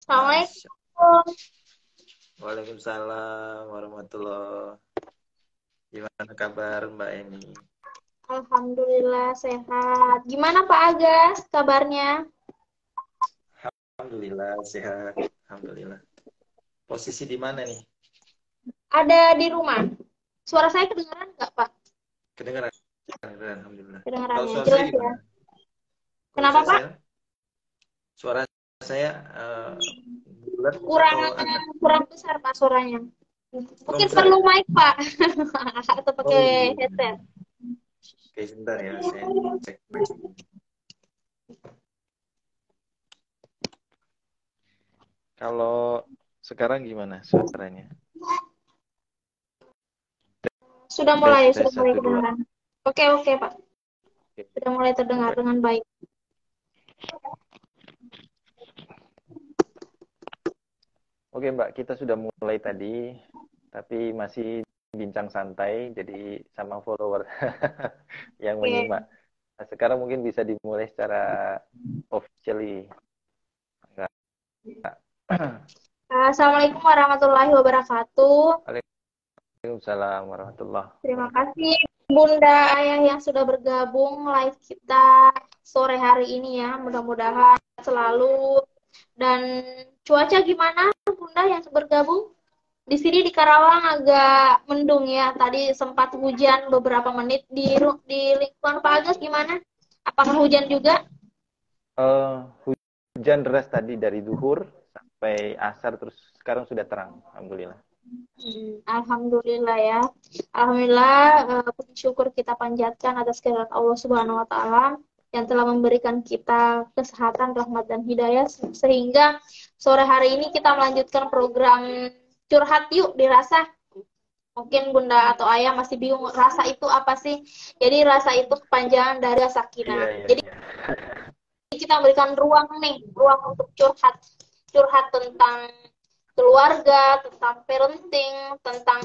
Masya. Assalamualaikum. Waalaikumsalam warahmatullahi. Gimana kabar Mbak Eni? Alhamdulillah sehat. Gimana Pak Agas kabarnya? Alhamdulillah sehat. Alhamdulillah. Posisi di mana nih? Ada di rumah. Suara saya kedengaran nggak Pak? Kedengaran? Kedengaran, Alhamdulillah. Kalau Kedengarannya suara saya jelas ya. gimana? Kalau Kenapa Pak? suara saya bulat Kurang atau agak kurang besar Pak suaranya. kurang Mungkin besar perlu ya? mic Pak atau Oh pakai iya. headset. Oke, sebentar ya. Saya cek mic dulu. Kalau sekarang gimana suaranya? Tes, tes Sudah mulai satu dua. kedengaran. Oke oke Pak. Oke. Sudah mulai terdengar Baik. dengan baik. Oke Mbak, kita sudah mulai tadi, tapi masih bincang santai, jadi sama follower yang Oke. menyimak. Nah, sekarang mungkin bisa dimulai secara officially. Enggak. Assalamualaikum warahmatullahi wabarakatuh. Waalaikumsalam warahmatullahi Terima wabarakatuh. kasih Bunda Ayah yang sudah bergabung live kita sore hari ini ya. Mudah-mudahan selalu. Dan cuaca gimana Bunda yang bergabung? Di sini di Karawang agak mendung ya. Tadi sempat hujan beberapa menit di lingkungan Pak Agus gimana? Apakah hujan juga? Eh, Hujan deras tadi dari duhur sampai asar, terus sekarang sudah terang. Alhamdulillah. Alhamdulillah ya. Alhamdulillah puji syukur kita panjatkan atas kehadirat Allah Subhanahu wa taala yang telah memberikan kita kesehatan, rahmat dan hidayah sehingga sore hari ini kita melanjutkan program curhat yuk dirasa. Mungkin Bunda atau Ayah masih bingung rasa itu apa sih? Jadi rasa itu kepanjangan dari Iya, sakinah. iya, Jadi iya. kita berikan ruang nih, ruang untuk curhat. Curhat tentang keluarga, tentang parenting, tentang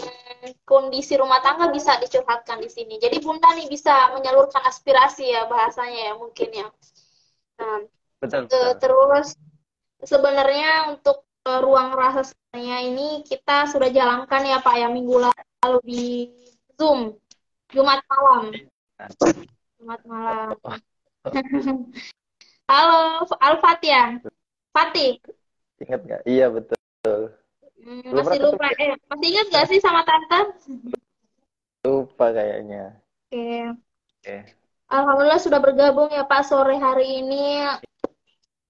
kondisi rumah tangga bisa dicurhatkan di sini. Jadi Bunda nih bisa menyalurkan aspirasi ya bahasanya ya mungkin ya. Nah, Betul, betul. terus sebenarnya untuk ruang rasanya ini kita sudah jalankan ya Pak ya minggu lalu di Zoom Jumat malam. Jumat malam. Halo Alfat ya. Fatih. Ingat nggak? Iya, betul. Belum Masih pernah ketemu lupa. ya? Masih ingat gak sih sama Tante? Lupa kayaknya. Oke. Oke. Alhamdulillah sudah bergabung ya Pak sore hari ini.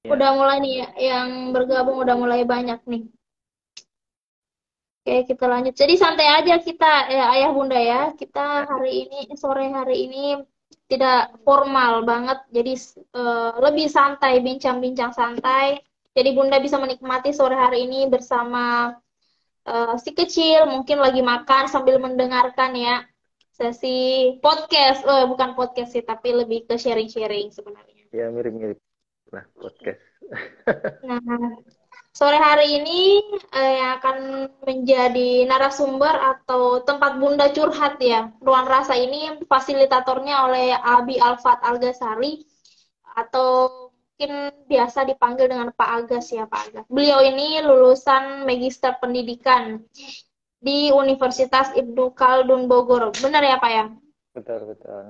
Iya, Udah mulai nih ya, alhamdulillah. yang bergabung udah mulai banyak nih. Oke, kita lanjut. Jadi santai aja kita ya Ayah Bunda ya. Kita Ya. hari ini sore hari ini tidak formal banget. Jadi lebih santai, bincang-bincang santai. Jadi Bunda bisa menikmati sore hari ini bersama si kecil, mungkin lagi makan sambil mendengarkan ya sesi podcast. Bukan podcast sih, tapi lebih ke sharing-sharing sebenarnya. Ya, mirip-mirip lah podcast. Nah, sore hari ini yang akan menjadi narasumber atau tempat Bunda curhat ya. Ruang Rasa ini fasilitatornya oleh Abi Alfat Algasari atau mungkin biasa dipanggil dengan Pak Agas ya Pak Agas. Beliau ini lulusan Magister Pendidikan di Universitas Ibnu Khaldun Bogor. Benar ya Pak ya? Betul, betul.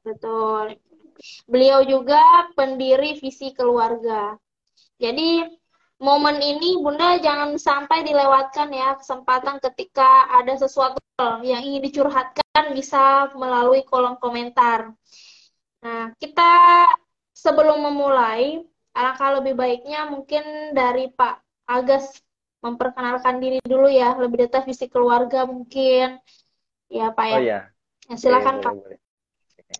Betul. Beliau juga pendiri Visi Keluarga. Jadi momen ini Bunda jangan sampai dilewatkan ya kesempatan ketika ada sesuatu yang ingin dicurhatkan bisa melalui kolom komentar. Nah, kita sebelum memulai, alangkah lebih baiknya mungkin dari Pak Agas memperkenalkan diri dulu ya, lebih detail visi keluarga mungkin. Ya, Pak Oh ya. ya, Ya, oke, silakan boleh, Pak. boleh. Oke.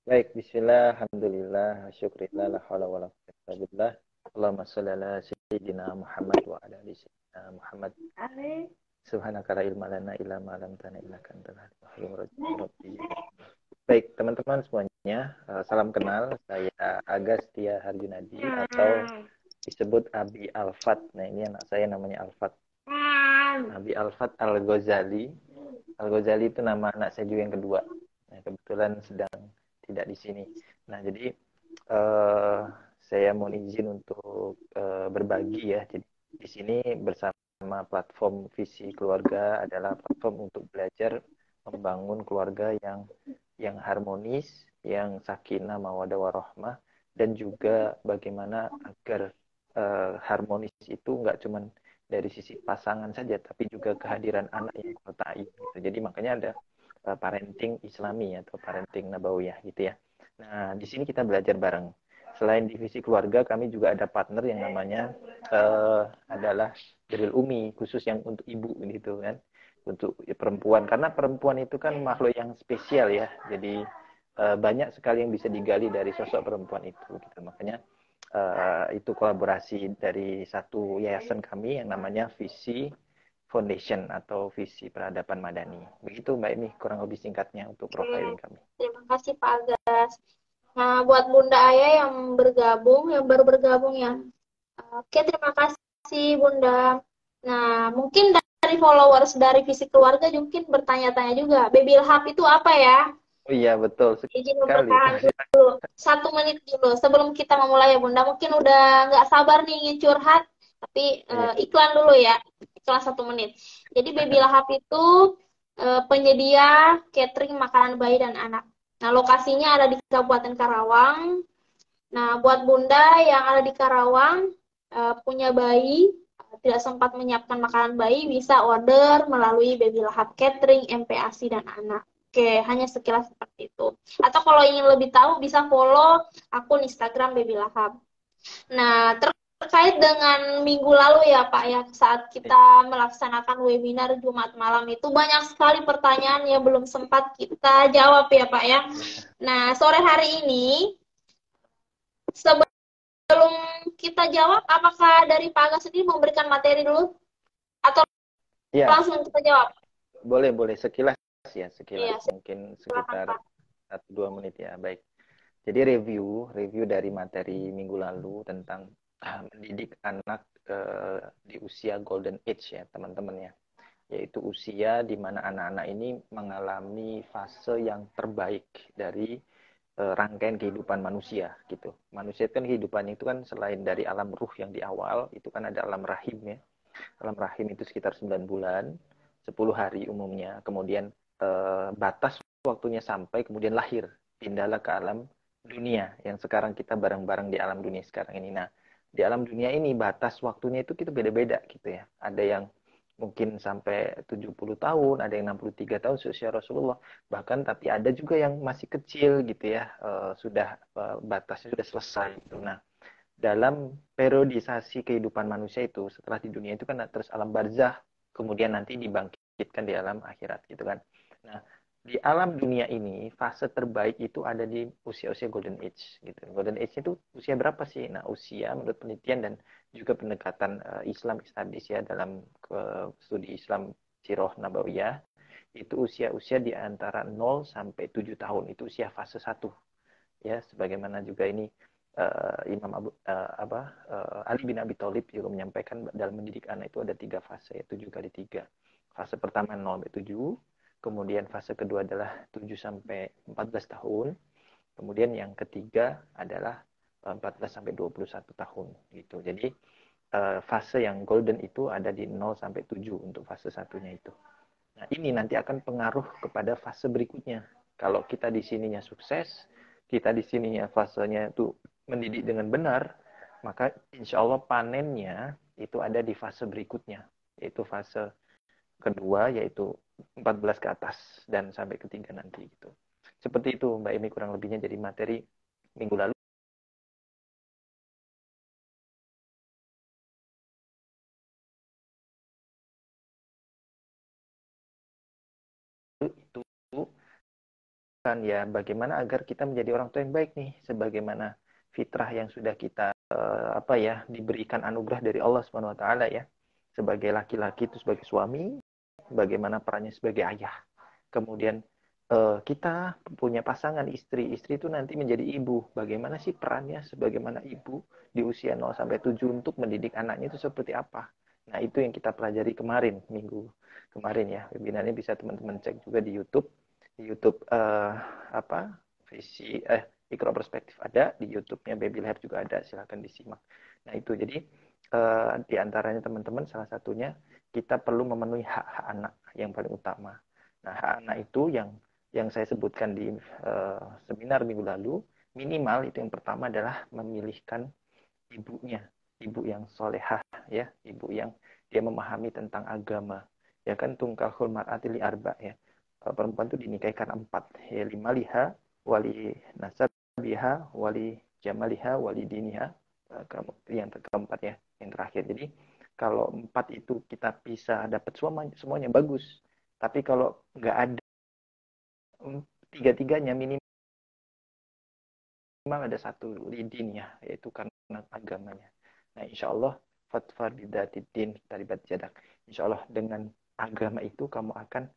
Baik, bismillah, alhamdulillah, syukurillah, la hawla wa la quwwata illa billah. Allahumma shalli ala sayyidina Muhammad wa ala ali sayyidina Muhammad. Subhanaka la ilma lana illa ma 'allamtana innaka antal halimur rajim. Baik, teman-teman semuanya, salam kenal. Saya Agas Tia Harjunadi atau disebut Abi Alfat. Nah, ini anak saya namanya Alfat. Abi Alfat Al-Ghazali. Al-Ghazali itu nama anak saya juga yang kedua. Nah, kebetulan sedang tidak di sini. Nah, jadi saya mohon izin untuk berbagi ya. Jadi di sini bersama platform Visi Keluarga adalah platform untuk belajar membangun keluarga yang harmonis, yang sakinah mawaddah warahmah, dan juga bagaimana agar harmonis itu nggak cuma dari sisi pasangan saja, tapi juga kehadiran anak yang menyertai gitu. Jadi makanya ada parenting Islami atau parenting Nabawiyah gitu ya. Nah, di sini kita belajar bareng. Selain divisi keluarga, kami juga ada partner yang namanya adalah Birrul Umi, khusus yang untuk ibu gitu kan, untuk perempuan. Karena perempuan itu kan makhluk yang spesial ya. Jadi banyak sekali yang bisa digali dari sosok perempuan itu. Gitu. Makanya itu kolaborasi dari satu yayasan kami yang namanya Visi Foundation atau Visi Peradaban Madani. Begitu Mbak Emi, kurang lebih singkatnya untuk profiling kami. Terima kasih Pak Agas. Nah, buat Bunda Ayah yang bergabung, yang baru bergabung ya. Oke, terima kasih Bunda. Nah, mungkin dari followers dari Visi Keluarga mungkin bertanya-tanya juga, Baby Hub itu apa ya? Oh iya, betul Izin sekali. bertahan dulu. 1 menit dulu sebelum kita memulai ya Bunda. Mungkin udah nggak sabar nih ingin curhat, tapi Iya. iklan dulu ya. Iklan 1 menit. Jadi Baby Lahap itu penyedia catering makanan bayi dan anak. Nah, lokasinya ada di Kabupaten Karawang. Nah, buat Bunda yang ada di Karawang, punya bayi, tidak sempat menyiapkan makanan bayi, bisa order melalui Baby Lahap Catering, MPASI, dan anak. Oke, hanya sekilas seperti itu. Atau kalau ingin lebih tahu, bisa follow akun Instagram Baby Lahap. Nah, terkait dengan minggu lalu ya Pak, ya saat kita melaksanakan webinar Jumat malam itu banyak sekali pertanyaan yang belum sempat kita jawab ya Pak ya. Nah, sore hari ini sebelum kita jawab, apakah dari Pak Aga sendiri memberikan materi dulu atau Iya, langsung kita jawab? boleh sekilas ya, Iya, sekilas mungkin silakan sekitar Pak. 1-2 menit ya. Baik. Jadi review dari materi minggu lalu tentang mendidik anak di usia golden age ya, teman-teman ya. Yaitu usia di mana anak-anak ini mengalami fase yang terbaik dari rangkaian kehidupan manusia gitu. Manusia kan kehidupannya itu kan selain dari alam ruh yang di awal, itu kan ada alam rahim ya. Alam rahim itu sekitar 9 bulan, 10 hari umumnya. Kemudian batas waktunya sampai kemudian lahir, pindahlah ke alam dunia yang sekarang kita bareng-bareng di alam dunia sekarang ini. Nah, di alam dunia ini batas waktunya itu kita beda-beda gitu ya. Ada yang mungkin sampai 70 tahun, ada yang 63 tahun seusia Rasulullah. Bahkan tapi ada juga yang masih kecil gitu ya, sudah batasnya sudah selesai gitu. Nah, dalam periodisasi kehidupan manusia itu setelah di dunia itu kan terus alam barzah, kemudian nanti dibangkitkan di alam akhirat gitu kan. Nah, di alam dunia ini fase terbaik itu ada di usia-usia golden age gitu. Golden age itu usia berapa sih? Nah, usia menurut penelitian dan juga pendekatan Islam studies ya dalam studi Islam Sirah Nabawiyah itu usia-usia di antara 0 sampai 7 tahun itu usia fase 1 ya, sebagaimana juga ini Imam Ali bin Abi Thalib juga menyampaikan dalam mendidik anak itu ada 3 fase ya, 7x3. Fase pertama 0 sampai 7, kemudian fase kedua adalah 7 sampai 14 tahun, kemudian yang ketiga adalah 14 sampai 21 tahun gitu. Jadi fase yang golden itu ada di 0 sampai 7 untuk fase satunya itu. Nah, ini nanti akan pengaruh kepada fase berikutnya. Kalau kita di sininya sukses, kita di sininya fasenya itu mendidik dengan benar, maka insya Allah panennya itu ada di fase berikutnya, yaitu fase kedua, yaitu 14 ke atas dan sampai ketiga nanti gitu. Seperti itu Mbak Emi kurang lebihnya jadi materi minggu lalu itu kan ya bagaimana agar kita menjadi orang tua yang baik nih, sebagaimana fitrah yang sudah kita diberikan anugerah dari Allah Subhanahu wa taala ya. Sebagai laki-laki itu sebagai suami, bagaimana perannya sebagai ayah. Kemudian kita punya pasangan istri, istri itu nanti menjadi ibu. Bagaimana sih perannya sebagaimana ibu di usia 0 sampai 7 untuk mendidik anaknya itu seperti apa? Nah, itu yang kita pelajari kemarin, minggu kemarin ya. Webinarnya bisa teman-teman cek juga di YouTube. Di YouTube Iqra Perspektif ada, di YouTube-nya Baby Leher juga ada, silahkan disimak. Nah itu, jadi di antaranya teman-teman, salah satunya kita perlu memenuhi hak-hak anak yang paling utama. Nah, hak anak itu yang saya sebutkan di seminar minggu lalu, minimal itu yang pertama adalah memilihkan ibunya, ibu yang solehah, ya, ibu yang dia memahami tentang agama. Ya kan, tungkahul mar'ati li arba, ya. Perempuan itu dinikahi karena 4, ya, 5 liha, wali nasabiha, wali jamaliha, wali diniha, yang keempat, ya, yang terakhir. Jadi kalau 4 itu kita bisa dapat semuanya bagus. Tapi kalau nggak ada tiga-tiganya, minimal ada satu lidin, ya, yaitu karena agamanya. Nah, insya Allah fatfar bidatidin taribat jadak. Insya Allah dengan agama itu kamu akan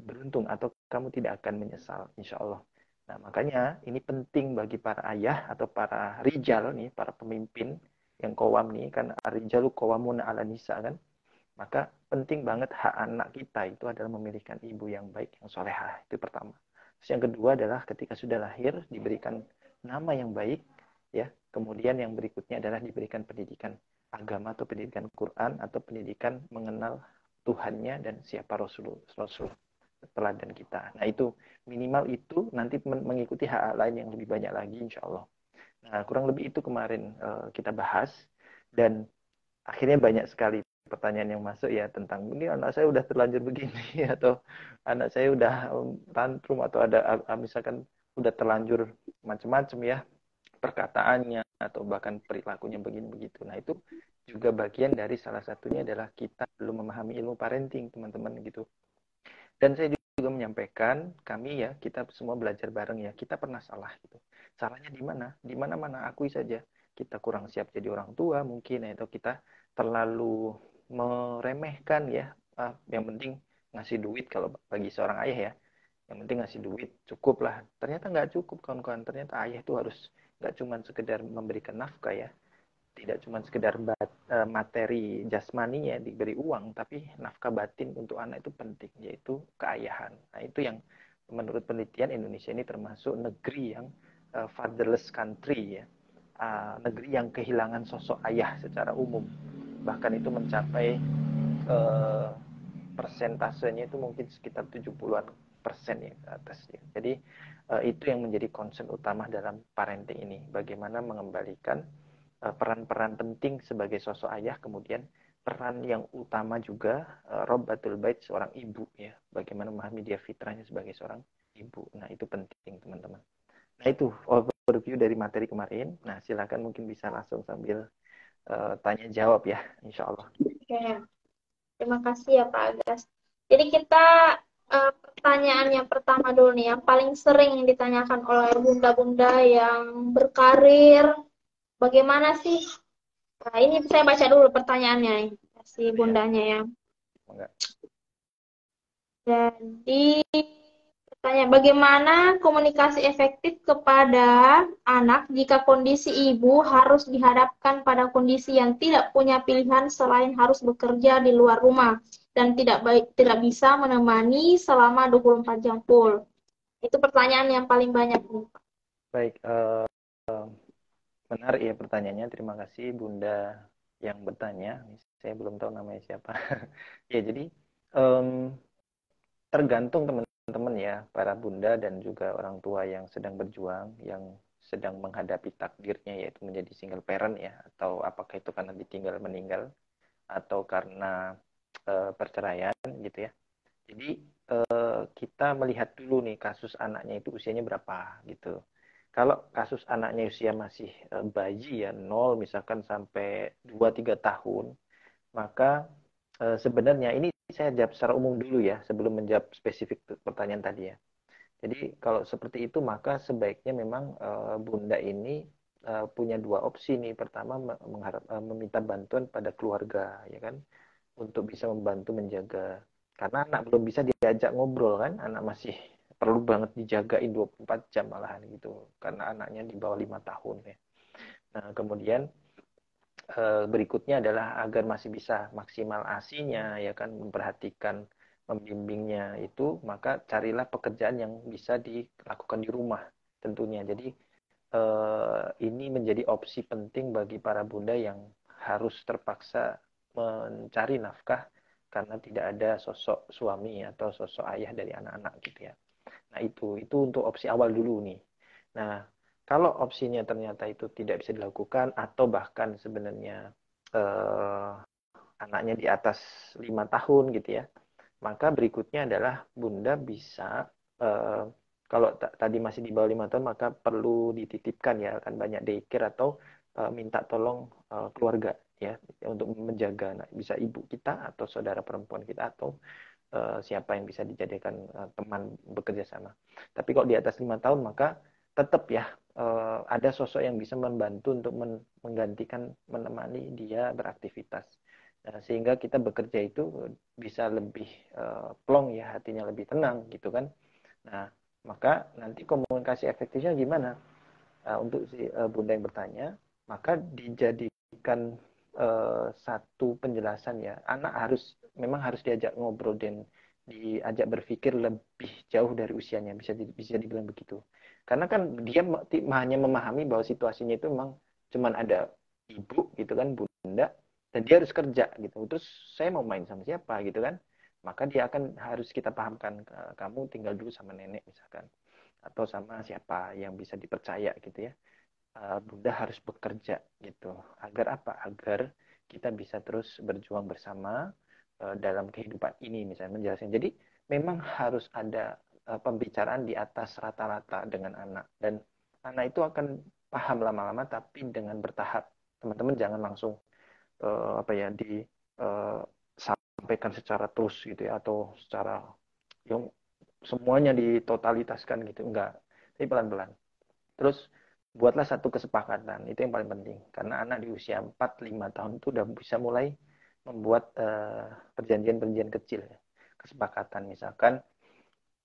beruntung atau kamu tidak akan menyesal, insya Allah. Nah, makanya ini penting bagi para ayah atau para rijal nih, para pemimpin yang kowam nih, kan rijalu qawwamuna 'ala nisa kan. Maka penting banget hak anak kita itu adalah memilihkan ibu yang baik, yang solehah. Itu pertama. Terus yang kedua adalah ketika sudah lahir diberikan nama yang baik, ya. Kemudian yang berikutnya adalah diberikan pendidikan agama atau pendidikan Quran atau pendidikan mengenal Tuhannya dan siapa Rasul teladan kita. Nah itu minimal itu nanti mengikuti hak lain yang lebih banyak lagi insya Allah. Nah kurang lebih itu kemarin kita bahas dan akhirnya banyak sekali pertanyaan yang masuk ya tentang ini anak saya udah terlanjur begini atau anak saya udah tantrum atau ada misalkan udah terlanjur macam-macam ya perkataannya atau bahkan perilakunya begini begitu. Nah, itu juga bagian dari salah satunya adalah kita belum memahami ilmu parenting, teman-teman gitu. Dan saya juga menyampaikan kami ya, kita semua belajar bareng ya, kita pernah salah gitu. Salahnya di mana? Di mana-mana akui saja. Kita kurang siap jadi orang tua mungkin atau kita terlalu meremehkan ya. Yang penting ngasih duit kalau bagi seorang ayah ya. Yang penting ngasih duit cukup lah. Ternyata nggak cukup kawan-kawan. Ternyata ayah itu harus nggak cuma sekedar memberikan nafkah ya, tidak cuma sekedar materi jasmaninya diberi uang, tapi nafkah batin untuk anak itu penting, yaitu keayahan. Nah itu yang menurut penelitian Indonesia ini termasuk negeri yang fatherless country ya, negeri yang kehilangan sosok ayah secara umum. Bahkan itu mencapai uh, persentasenya itu mungkin sekitar 70-an persen ya ke atas ya. Jadi itu yang menjadi concern utama dalam parenting ini, bagaimana mengembalikan peran-peran penting sebagai sosok ayah, kemudian peran yang utama juga Robbatul Bait, seorang ibu ya, bagaimana memahami dia fitrahnya sebagai seorang ibu. Nah itu penting teman-teman. Nah itu overview dari materi kemarin. Nah silakan mungkin bisa langsung sambil tanya jawab ya, insya Allah. Oke. Terima kasih ya Pak Agas. Jadi kita pertanyaan yang pertama dulu nih, yang paling sering ditanyakan oleh bunda-bunda yang berkarir, bagaimana sih? Nah, ini saya baca dulu pertanyaannya nih, si bundanya ya. Enggak. Jadi pertanyaan, bagaimana komunikasi efektif kepada anak jika kondisi ibu harus dihadapkan pada kondisi yang tidak punya pilihan selain harus bekerja di luar rumah dan tidak bisa menemani selama 24 jam full. Itu pertanyaan yang paling banyak nih, Pak. Baik, menarik ya pertanyaannya. Terima kasih Bunda yang bertanya. Saya belum tahu namanya siapa. Ya, jadi tergantung teman-teman ya, para bunda dan juga orang tua yang sedang berjuang, yang sedang menghadapi takdirnya yaitu menjadi single parent ya, atau apakah itu karena ditinggal meninggal atau karena perceraian gitu ya. Jadi kita melihat dulu nih kasus anaknya itu usianya berapa gitu. Kalau kasus anaknya usia masih bayi ya, 0 misalkan sampai 2-3 tahun, maka sebenarnya ini saya jawab secara umum dulu ya, sebelum menjawab spesifik pertanyaan tadi ya. Jadi kalau seperti itu maka sebaiknya memang bunda ini punya dua opsi nih. Pertama meminta bantuan pada keluarga ya kan, untuk bisa membantu menjaga, karena anak belum bisa diajak ngobrol kan, anak masih perlu banget dijagain 24 jam malahan gitu, karena anaknya di bawah 5 tahun ya. Nah kemudian berikutnya adalah agar masih bisa maksimal ASINya ya kan, memperhatikan membimbingnya itu, maka carilah pekerjaan yang bisa dilakukan di rumah tentunya. Jadi ini menjadi opsi penting bagi para bunda yang harus terpaksa mencari nafkah karena tidak ada sosok suami atau sosok ayah dari anak-anak gitu ya. Nah, itu untuk opsi awal dulu nih. Nah, kalau opsinya ternyata itu tidak bisa dilakukan atau bahkan sebenarnya eh, anaknya di atas 5 tahun gitu ya, maka berikutnya adalah bunda bisa eh, kalau tadi masih di bawah 5 tahun maka perlu dititipkan ya, kan banyak daycare atau minta tolong keluarga ya untuk menjaga anak, bisa ibu kita atau saudara perempuan kita atau siapa yang bisa dijadikan teman bekerja sama. Tapi kalau di atas 5 tahun maka tetap ya ada sosok yang bisa membantu untuk menggantikan, menemani dia beraktivitas. Sehingga kita bekerja itu bisa lebih plong ya, hatinya lebih tenang gitu kan. Nah, maka nanti komunikasi efektifnya gimana? Untuk si bunda yang bertanya, maka dijadikan satu penjelasan ya. Anak memang harus diajak ngobrol dan diajak berpikir lebih jauh dari usianya, bisa dibilang begitu. Karena kan dia hanya memahami bahwa situasinya itu memang cuman ada ibu gitu kan, bunda, dan dia harus kerja gitu. Terus saya mau main sama siapa gitu kan? Maka dia akan harus kita pahamkan, kamu tinggal dulu sama nenek misalkan, atau sama siapa yang bisa dipercaya gitu ya. Bunda harus bekerja gitu. Agar apa? Agar kita bisa terus berjuang bersama dalam kehidupan ini misalnya menjelaskan. Jadi memang harus ada pembicaraan di atas rata-rata dengan anak, dan anak itu akan paham lama-lama tapi dengan bertahap. Teman-teman jangan langsung apa ya disampaikan secara terus gitu ya, atau secara yang semuanya ditotalitaskan gitu, enggak. Tapi pelan-pelan. Terus buatlah satu kesepakatan, itu yang paling penting. Karena anak di usia 4-5 tahun itu udah bisa mulai membuat perjanjian-perjanjian kecil. Kesepakatan, misalkan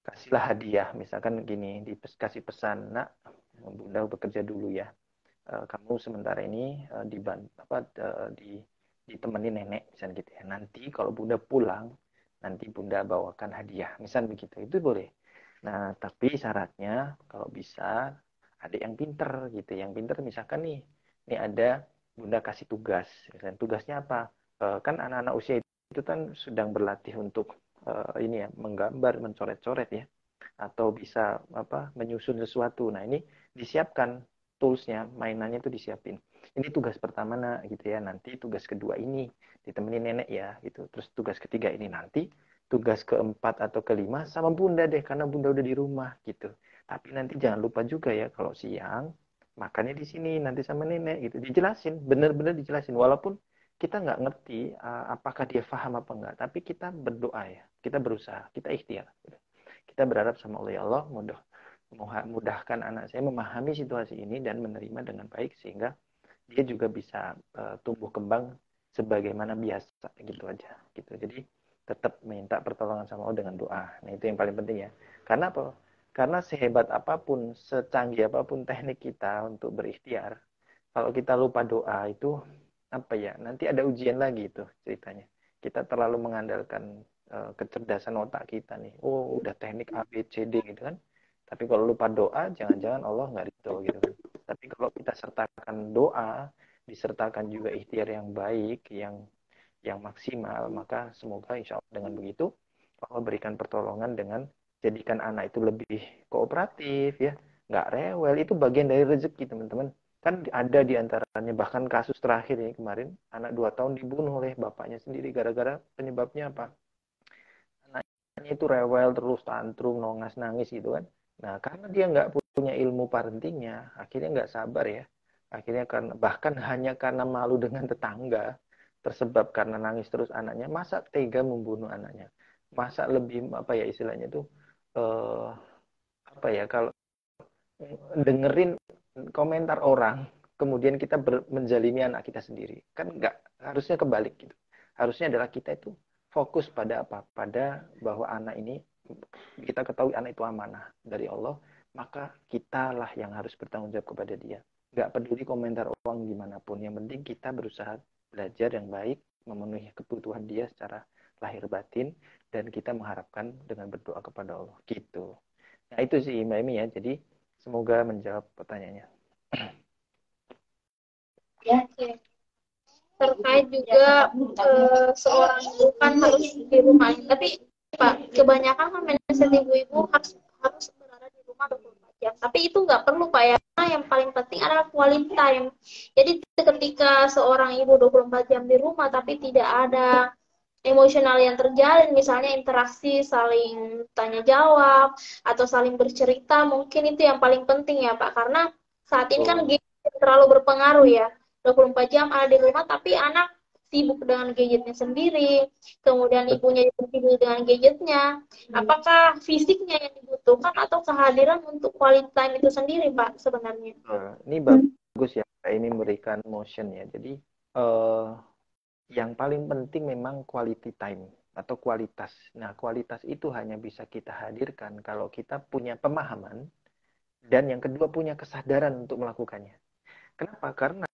kasihlah hadiah. Misalkan gini, dikasih pesan, nak, bunda bekerja dulu ya. Kamu sementara ini ditemani nenek, misalnya gitu ya. Nanti kalau bunda pulang, nanti bunda bawakan hadiah. Misal begitu, itu boleh. Nah, tapi syaratnya kalau bisa adik yang pinter gitu. Yang pinter misalkan nih, ini ada bunda kasih tugas. Dan tugasnya apa? Kan anak-anak usia itu kan sedang berlatih untuk ini ya, menggambar, mencoret-coret ya, atau bisa apa menyusun sesuatu. Nah, ini disiapkan toolsnya, mainannya itu disiapin. Ini tugas pertama nak gitu ya. Nanti tugas kedua ini ditemenin nenek ya gitu. Terus tugas ketiga ini nanti tugas keempat atau kelima sama bunda deh, karena bunda udah di rumah gitu. Tapi nanti jangan lupa juga ya, kalau siang makannya di sini nanti sama nenek gitu. Dijelasin, bener-bener dijelasin. Walaupun kita nggak ngerti apakah dia paham apa enggak, tapi kita berdoa ya, kita berusaha, kita ikhtiar. Kita berharap sama Allah, ya Allah mudahkan anak saya memahami situasi ini dan menerima dengan baik, sehingga dia juga bisa tumbuh kembang sebagaimana biasa gitu aja gitu. Jadi tetap minta pertolongan sama Allah dengan doa. Nah, itu yang paling penting ya. Karena apa? Karena sehebat apapun, secanggih apapun teknik kita untuk berikhtiar, kalau kita lupa doa itu apa ya? Nanti ada ujian lagi itu ceritanya. Kita terlalu mengandalkan kecerdasan otak kita nih. Oh, udah teknik A B C D gitu kan. Tapi kalau lupa doa, jangan-jangan Allah nggak ridho gitu kan. Tapi kalau kita sertakan doa, disertakan juga ikhtiar yang baik, yang maksimal, maka semoga insya Allah dengan begitu Allah berikan pertolongan dengan jadikan anak itu lebih kooperatif ya, nggak rewel. Itu bagian dari rezeki teman-teman. Kan ada di antaranya, bahkan kasus terakhir ini kemarin, anak 2 tahun dibunuh oleh bapaknya sendiri. Gara-gara penyebabnya apa? Anaknya itu rewel terus, tantrum, nongas, nangis gitu kan. Nah, karena dia nggak punya ilmu parentingnya, akhirnya nggak sabar ya. Akhirnya karena bahkan hanya karena malu dengan tetangga, tersebab karena nangis terus anaknya, masa tega membunuh anaknya. Masa lebih apa ya istilahnya itu eh, apa ya, kalau dengerin komentar orang, kemudian kita menzalimi anak kita sendiri. Kan nggak, harusnya kebalik gitu. Harusnya adalah kita itu fokus pada apa? Pada bahwa anak ini, kita ketahui anak itu amanah dari Allah, maka kitalah yang harus bertanggung jawab kepada dia. Nggak peduli komentar orang gimana pun. Yang penting kita berusaha belajar yang baik, memenuhi kebutuhan dia secara lahir batin, dan kita mengharapkan dengan berdoa kepada Allah. Gitu. Nah, itu sih Mbak Emi ya. Jadi semoga menjawab pertanyaannya. Ya, oke. Terkait juga seorang ibu kan harus di rumah. Tapi Pak, kebanyakan kan mindset ibu-ibu harus berada di rumah 24 jam. Tapi itu nggak perlu Pak ya. Karena yang paling penting adalah quality time. Jadi ketika seorang ibu 24 jam di rumah tapi tidak ada emosional yang terjalin, misalnya interaksi saling tanya jawab atau saling bercerita, mungkin itu yang paling penting ya Pak. Karena saat ini kan Oh, gadget terlalu berpengaruh ya. 24 jam ada di rumah tapi anak sibuk dengan gadgetnya sendiri, kemudian betul. ibunya juga sibuk dengan gadgetnya. Apakah fisiknya yang dibutuhkan atau kehadiran untuk quality time itu sendiri Pak sebenarnya? Ini bagus ya, ini memberikan motion ya. Jadi eh, yang paling penting memang quality time atau kualitas. Nah, kualitas itu hanya bisa kita hadirkan kalau kita punya pemahaman dan yang kedua punya kesadaran untuk melakukannya. Kenapa? Karena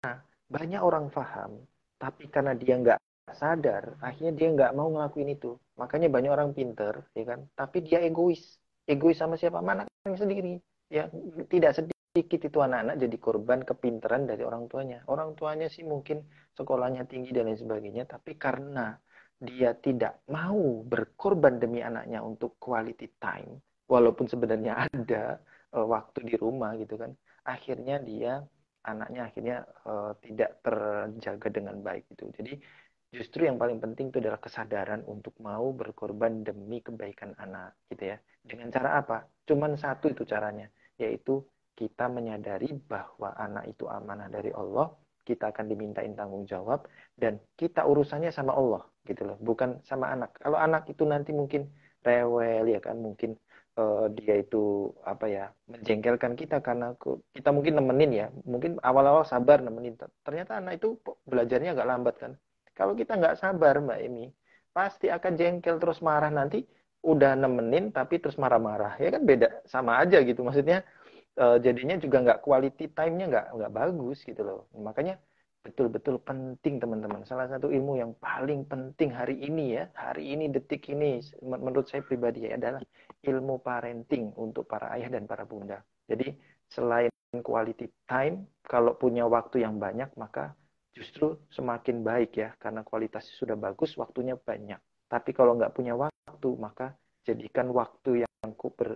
banyak orang paham, tapi karena dia nggak sadar, akhirnya dia nggak mau ngelakuin itu. Makanya banyak orang pinter, ya kan? Tapi dia egois. Egois sama siapa? Sama anaknya sendiri. Ya, tidak sedikit itu anak-anak jadi korban kepinteran dari orang tuanya. Orang tuanya sih mungkin sekolahnya tinggi dan lain sebagainya, tapi karena dia tidak mau berkorban demi anaknya untuk quality time, walaupun sebenarnya ada waktu di rumah gitu kan, akhirnya dia anaknya akhirnya tidak terjaga dengan baik gitu. Jadi justru yang paling penting itu adalah kesadaran untuk mau berkorban demi kebaikan anak gitu ya. Dengan cara apa? Cuman satu itu caranya, yaitu kita menyadari bahwa anak itu amanah dari Allah, kita akan dimintain tanggung jawab dan kita urusannya sama Allah gitu loh, bukan sama anak. Kalau anak itu nanti mungkin rewel ya kan, mungkin dia itu apa ya, menjengkelkan kita karena kita mungkin nemenin ya, mungkin awal-awal sabar nemenin, ternyata anak itu belajarnya agak lambat kan. Kalau kita nggak sabar Mbak Emi, pasti akan jengkel terus marah nanti, udah nemenin tapi terus marah-marah ya kan, beda sama aja gitu maksudnya. Jadinya juga nggak quality time-nya nggak bagus gitu loh. Makanya betul-betul penting teman-teman. Salah satu ilmu yang paling penting hari ini ya, hari ini detik ini menurut saya pribadi ya, adalah ilmu parenting untuk para ayah dan para bunda. Jadi selain quality time, kalau punya waktu yang banyak maka justru semakin baik ya, karena kualitasnya sudah bagus, waktunya banyak. Tapi kalau nggak punya waktu, maka jadikan waktu yang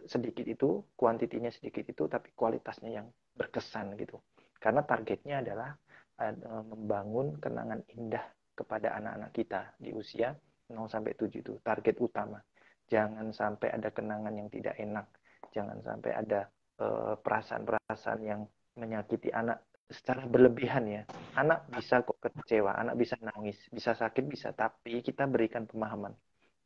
sedikit itu, kuantitinya sedikit itu, tapi kualitasnya yang berkesan gitu. Karena targetnya adalah membangun kenangan indah kepada anak-anak kita di usia 0 sampai 7 itu target utama. Jangan sampai ada kenangan yang tidak enak, jangan sampai ada perasaan-perasaan yang menyakiti anak secara berlebihan ya. Anak bisa kok kecewa, anak bisa nangis, bisa sakit, bisa, tapi kita berikan pemahaman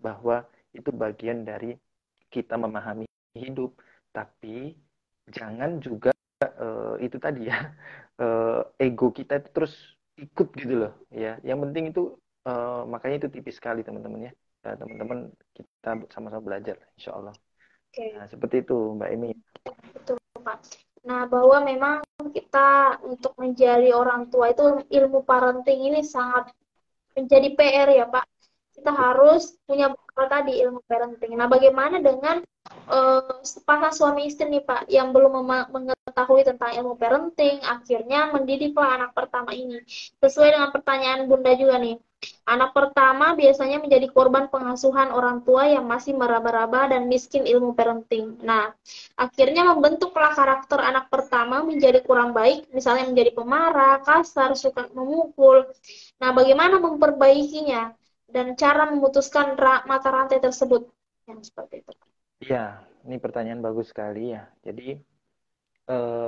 bahwa itu bagian dari kita memahami hidup, tapi jangan juga itu tadi ya, ego kita itu terus ikut gitu loh ya. Yang penting itu makanya itu tipis sekali teman-teman ya. Teman-teman kita sama-sama belajar insya Allah. Oke, Nah, seperti itu Mbak Emi. betul Pak. Nah, bahwa memang kita untuk menjadi orang tua itu ilmu parenting ini sangat menjadi PR ya Pak. Kita harus punya bekal tadi ilmu parenting. Nah, bagaimana dengan sepasang suami istri nih Pak yang belum mengetahui tentang ilmu parenting, akhirnya mendidiklah anak pertama ini. Sesuai dengan pertanyaan Bunda juga nih. Anak pertama biasanya menjadi korban pengasuhan orang tua yang masih meraba-raba dan miskin ilmu parenting. Nah, akhirnya membentuklah karakter anak pertama menjadi kurang baik, misalnya menjadi pemarah, kasar, suka memukul. Nah, bagaimana memperbaikinya dan cara memutuskan mata rantai tersebut? Yang seperti itu. Iya, ini pertanyaan bagus sekali ya. Jadi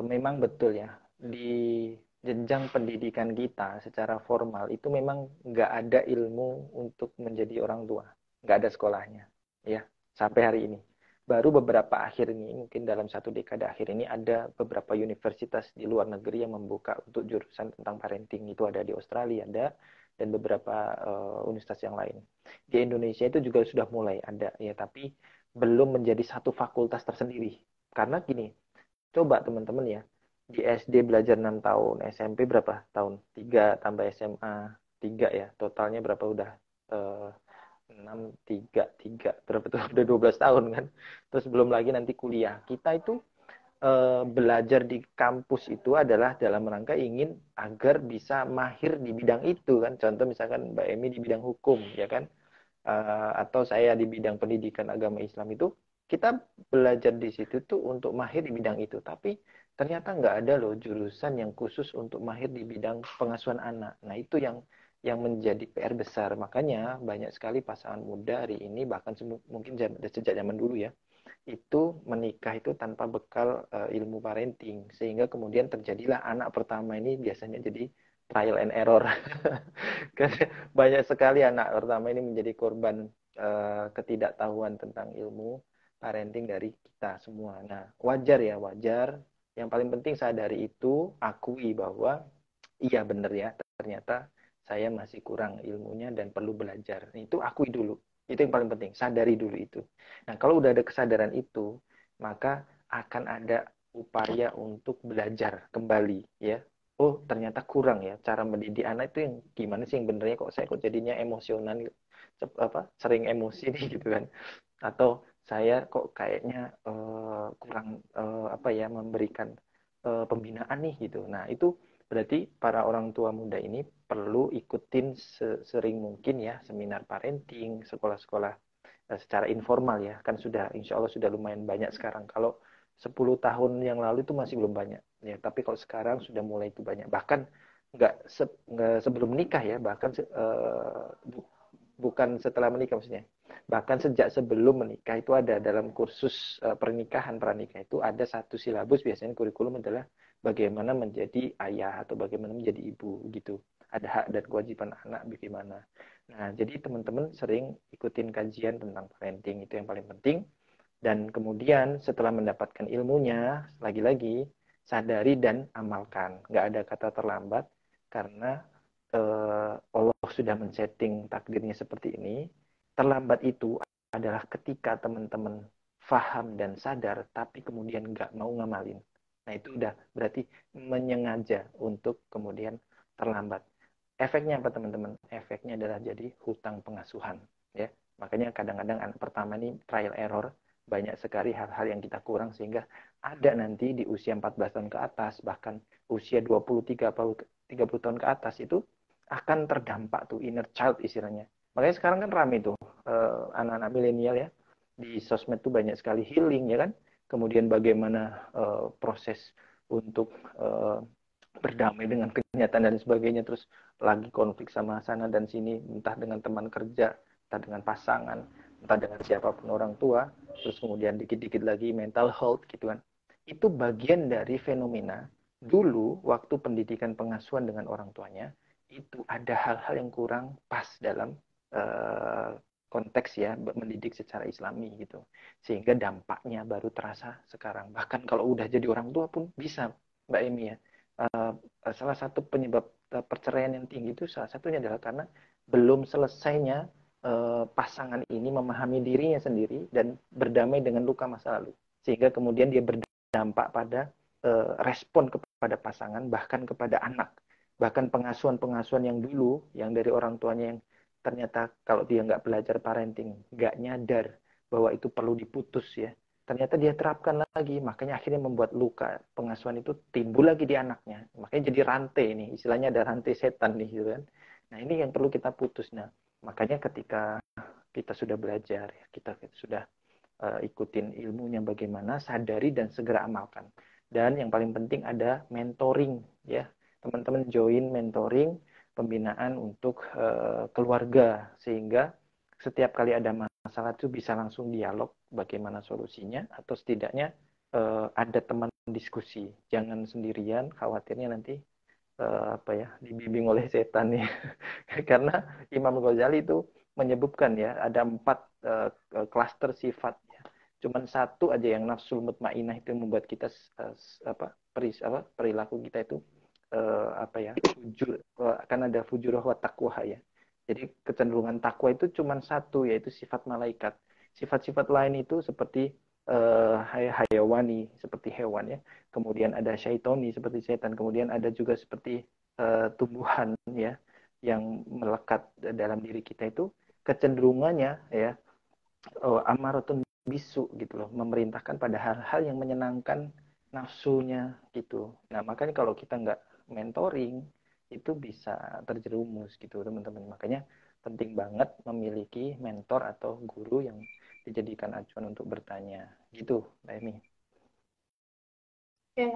memang betul ya, di jenjang pendidikan kita secara formal itu memang nggak ada ilmu untuk menjadi orang tua, nggak ada sekolahnya ya sampai hari ini. Baru beberapa akhir ini, mungkin dalam satu dekade akhir ini, ada beberapa universitas di luar negeri yang membuka untuk jurusan tentang parenting. Itu ada di Australia, ada, dan beberapa universitas yang lain. Di Indonesia itu juga sudah mulai ada ya, tapi belum menjadi satu fakultas tersendiri. Karena gini, coba teman-teman ya, di SD belajar 6 tahun, SMP berapa tahun? 3 tambah SMA 3 ya, totalnya berapa udah? 6, 3, 3, berapa tuh? Udah 12 tahun kan? Terus belum lagi nanti kuliah. Kita itu belajar di kampus itu adalah dalam rangka ingin agar bisa mahir di bidang itu kan. Contoh misalkan Mbak Emi di bidang hukum, ya kan? Atau saya di bidang pendidikan agama Islam itu, kita belajar di situ tuh untuk mahir di bidang itu. Tapi ternyata nggak ada loh jurusan yang khusus untuk mahir di bidang pengasuhan anak. Nah itu yang menjadi PR besar. Makanya banyak sekali pasangan muda hari ini, bahkan mungkin sejak zaman dulu ya, itu menikah itu tanpa bekal ilmu parenting, sehingga kemudian terjadilah anak pertama ini biasanya jadi trial and error. Karena banyak sekali anak pertama ini menjadi korban ketidaktahuan tentang ilmu parenting dari kita semua. Nah, wajar ya, wajar. Yang paling penting sadari itu, akui bahwa iya benar ya, ternyata saya masih kurang ilmunya dan perlu belajar. Itu akui dulu. Itu yang paling penting, sadari dulu itu. Nah, kalau udah ada kesadaran itu, maka akan ada upaya untuk belajar kembali ya. Oh, ternyata kurang ya cara mendidik anak itu, yang gimana sih yang benernya, kok saya kok jadinya emosional, sering emosi nih gitu kan. Atau saya kok kayaknya kurang memberikan pembinaan nih gitu. Nah, itu berarti para orang tua muda ini perlu ikutin sering mungkin ya seminar parenting, sekolah-sekolah secara informal ya. Kan sudah, insya Allah sudah lumayan banyak sekarang. Kalau 10 tahun yang lalu itu masih belum banyak. Ya, tapi kalau sekarang sudah mulai itu banyak. Bahkan nggak sebelum menikah ya, bahkan bukan setelah menikah maksudnya. Bahkan sejak sebelum menikah itu ada dalam kursus pernikahan pranikah itu ada satu silabus, biasanya kurikulum adalah bagaimana menjadi ayah atau bagaimana menjadi ibu gitu. Ada hak dan kewajiban anak bagaimana. Nah, jadi teman-teman sering ikutin kajian tentang parenting, itu yang paling penting. Dan kemudian setelah mendapatkan ilmunya, lagi-lagi sadari dan amalkan. Nggak ada kata terlambat, karena Allah sudah men-setting takdirnya seperti ini. Terlambat itu adalah ketika teman-teman faham dan sadar, tapi kemudian nggak mau ngamalin. Nah, itu udah berarti menyengaja untuk kemudian terlambat. Efeknya apa teman-teman? Efeknya adalah jadi hutang pengasuhan. Ya, makanya kadang-kadang anak pertama ini trial error, banyak sekali hal-hal yang kita kurang, sehingga ada nanti di usia 14 tahun ke atas, bahkan usia 30 tahun ke atas itu akan terdampak tuh inner child istilahnya. Makanya sekarang kan rame tuh anak-anak milenial ya, di sosmed tuh banyak sekali healing ya kan. Kemudian bagaimana proses untuk berdamai dengan kenyataan dan sebagainya, terus lagi konflik sama sana dan sini, entah dengan teman kerja, entah dengan pasangan, entah dengan siapapun orang tua, terus kemudian dikit-dikit lagi mental health gitu kan. Itu bagian dari fenomena dulu waktu pendidikan pengasuhan dengan orang tuanya, itu ada hal-hal yang kurang pas dalam konteks ya mendidik secara Islami gitu, sehingga dampaknya baru terasa sekarang. Bahkan kalau udah jadi orang tua pun bisa, Mbak Emi ya. Salah satu penyebab perceraian yang tinggi itu salah satunya adalah karena belum selesainya pasangan ini memahami dirinya sendiri dan berdamai dengan luka masa lalu, sehingga kemudian dia berdampak pada respon kepada pasangan, bahkan kepada anak. Bahkan pengasuhan-pengasuhan yang dulu, yang dari orang tuanya, yang ternyata kalau dia nggak belajar parenting, nggak nyadar bahwa itu perlu diputus ya, ternyata dia terapkan lagi, makanya akhirnya membuat luka pengasuhan itu timbul lagi di anaknya. Makanya jadi rantai ini, istilahnya ada rantai setan nih gitu kan. Nah, ini yang perlu kita putus. Nah, makanya ketika kita sudah belajar, kita sudah ikutin ilmunya bagaimana, sadari dan segera amalkan. Dan yang paling penting ada mentoring ya. Teman-teman join mentoring pembinaan untuk keluarga, sehingga setiap kali ada masalah itu bisa langsung dialog bagaimana solusinya, atau setidaknya ada teman diskusi. Jangan sendirian, khawatirnya nanti dibimbing oleh setan nih. Karena Imam Ghazali itu menyebutkan ya ada 4 klaster sifat. Cuman satu aja yang nafsul mutmainah itu membuat kita perilaku kita itu fujur, akan ada fujurah wa taqwa ya. Jadi kecenderungan takwa itu cuma satu, yaitu sifat malaikat. Sifat-sifat lain itu seperti hayawani, seperti hewan ya. Kemudian ada syaitoni, seperti setan. Kemudian ada juga seperti tumbuhan ya, yang melekat dalam diri kita itu kecenderungannya ya amaratun bisu gitu loh, memerintahkan pada hal-hal yang menyenangkan nafsunya gitu. Nah, makanya kalau kita nggak mentoring, itu bisa terjerumus gitu, teman-teman. Makanya penting banget memiliki mentor atau guru yang dijadikan acuan untuk bertanya. Gitu, Mbak Emi. Oke.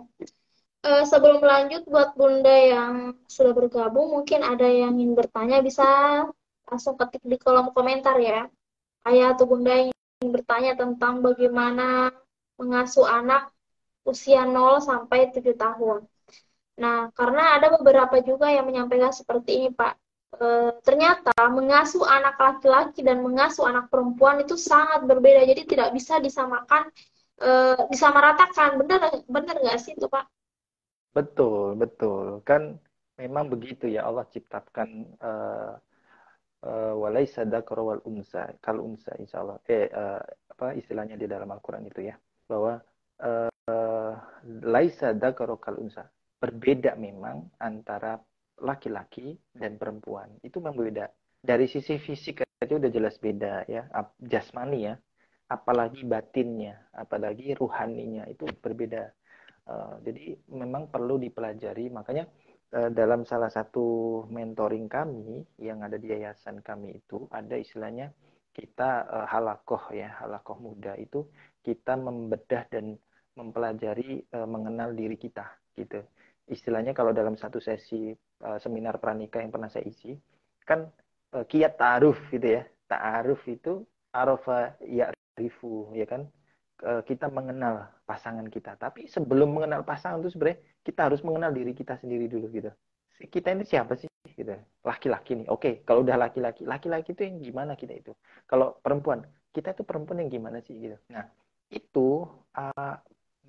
Sebelum lanjut, buat Bunda yang sudah bergabung, mungkin ada yang ingin bertanya, bisa langsung ketik di kolom komentar ya. Ayah atau Bunda yang ingin bertanya tentang bagaimana mengasuh anak usia 0 sampai 7 tahun. Nah, karena ada beberapa juga yang menyampaikan seperti ini, Pak. Ternyata mengasuh anak laki-laki dan mengasuh anak perempuan itu sangat berbeda. Jadi tidak bisa disamakan, disamaratakan. Benar, benar nggak sih itu, Pak? Betul, betul. Kan memang begitu ya Allah ciptakan walaisa dzakara wal unsa kal unsa insyaallah apa istilahnya di dalam Al-Qur'an itu ya bahwa laisa dzakara kal unsa, berbeda memang antara laki-laki dan perempuan, itu memang berbeda dari sisi fisik aja udah jelas beda ya, jasmani ya, apalagi batinnya, apalagi ruhaninya itu berbeda. Jadi memang perlu dipelajari. Makanya dalam salah satu mentoring kami yang ada di yayasan kami itu ada istilahnya kita halakoh ya, halakoh muda itu kita membedah dan mempelajari mengenal diri kita gitu. Istilahnya kalau dalam satu sesi seminar pranikah yang pernah saya isi kan kiat ta'aruf gitu ya. Ta'aruf itu arafa ya'rifu ya kan, kita mengenal pasangan kita. Tapi sebelum mengenal pasangan itu sebenarnya kita harus mengenal diri kita sendiri dulu gitu. Kita ini siapa sih gitu. Laki-laki nih. Oke, kalau udah laki-laki, laki-laki itu yang gimana kita itu? Kalau perempuan, kita itu perempuan yang gimana sih gitu. Nah, itu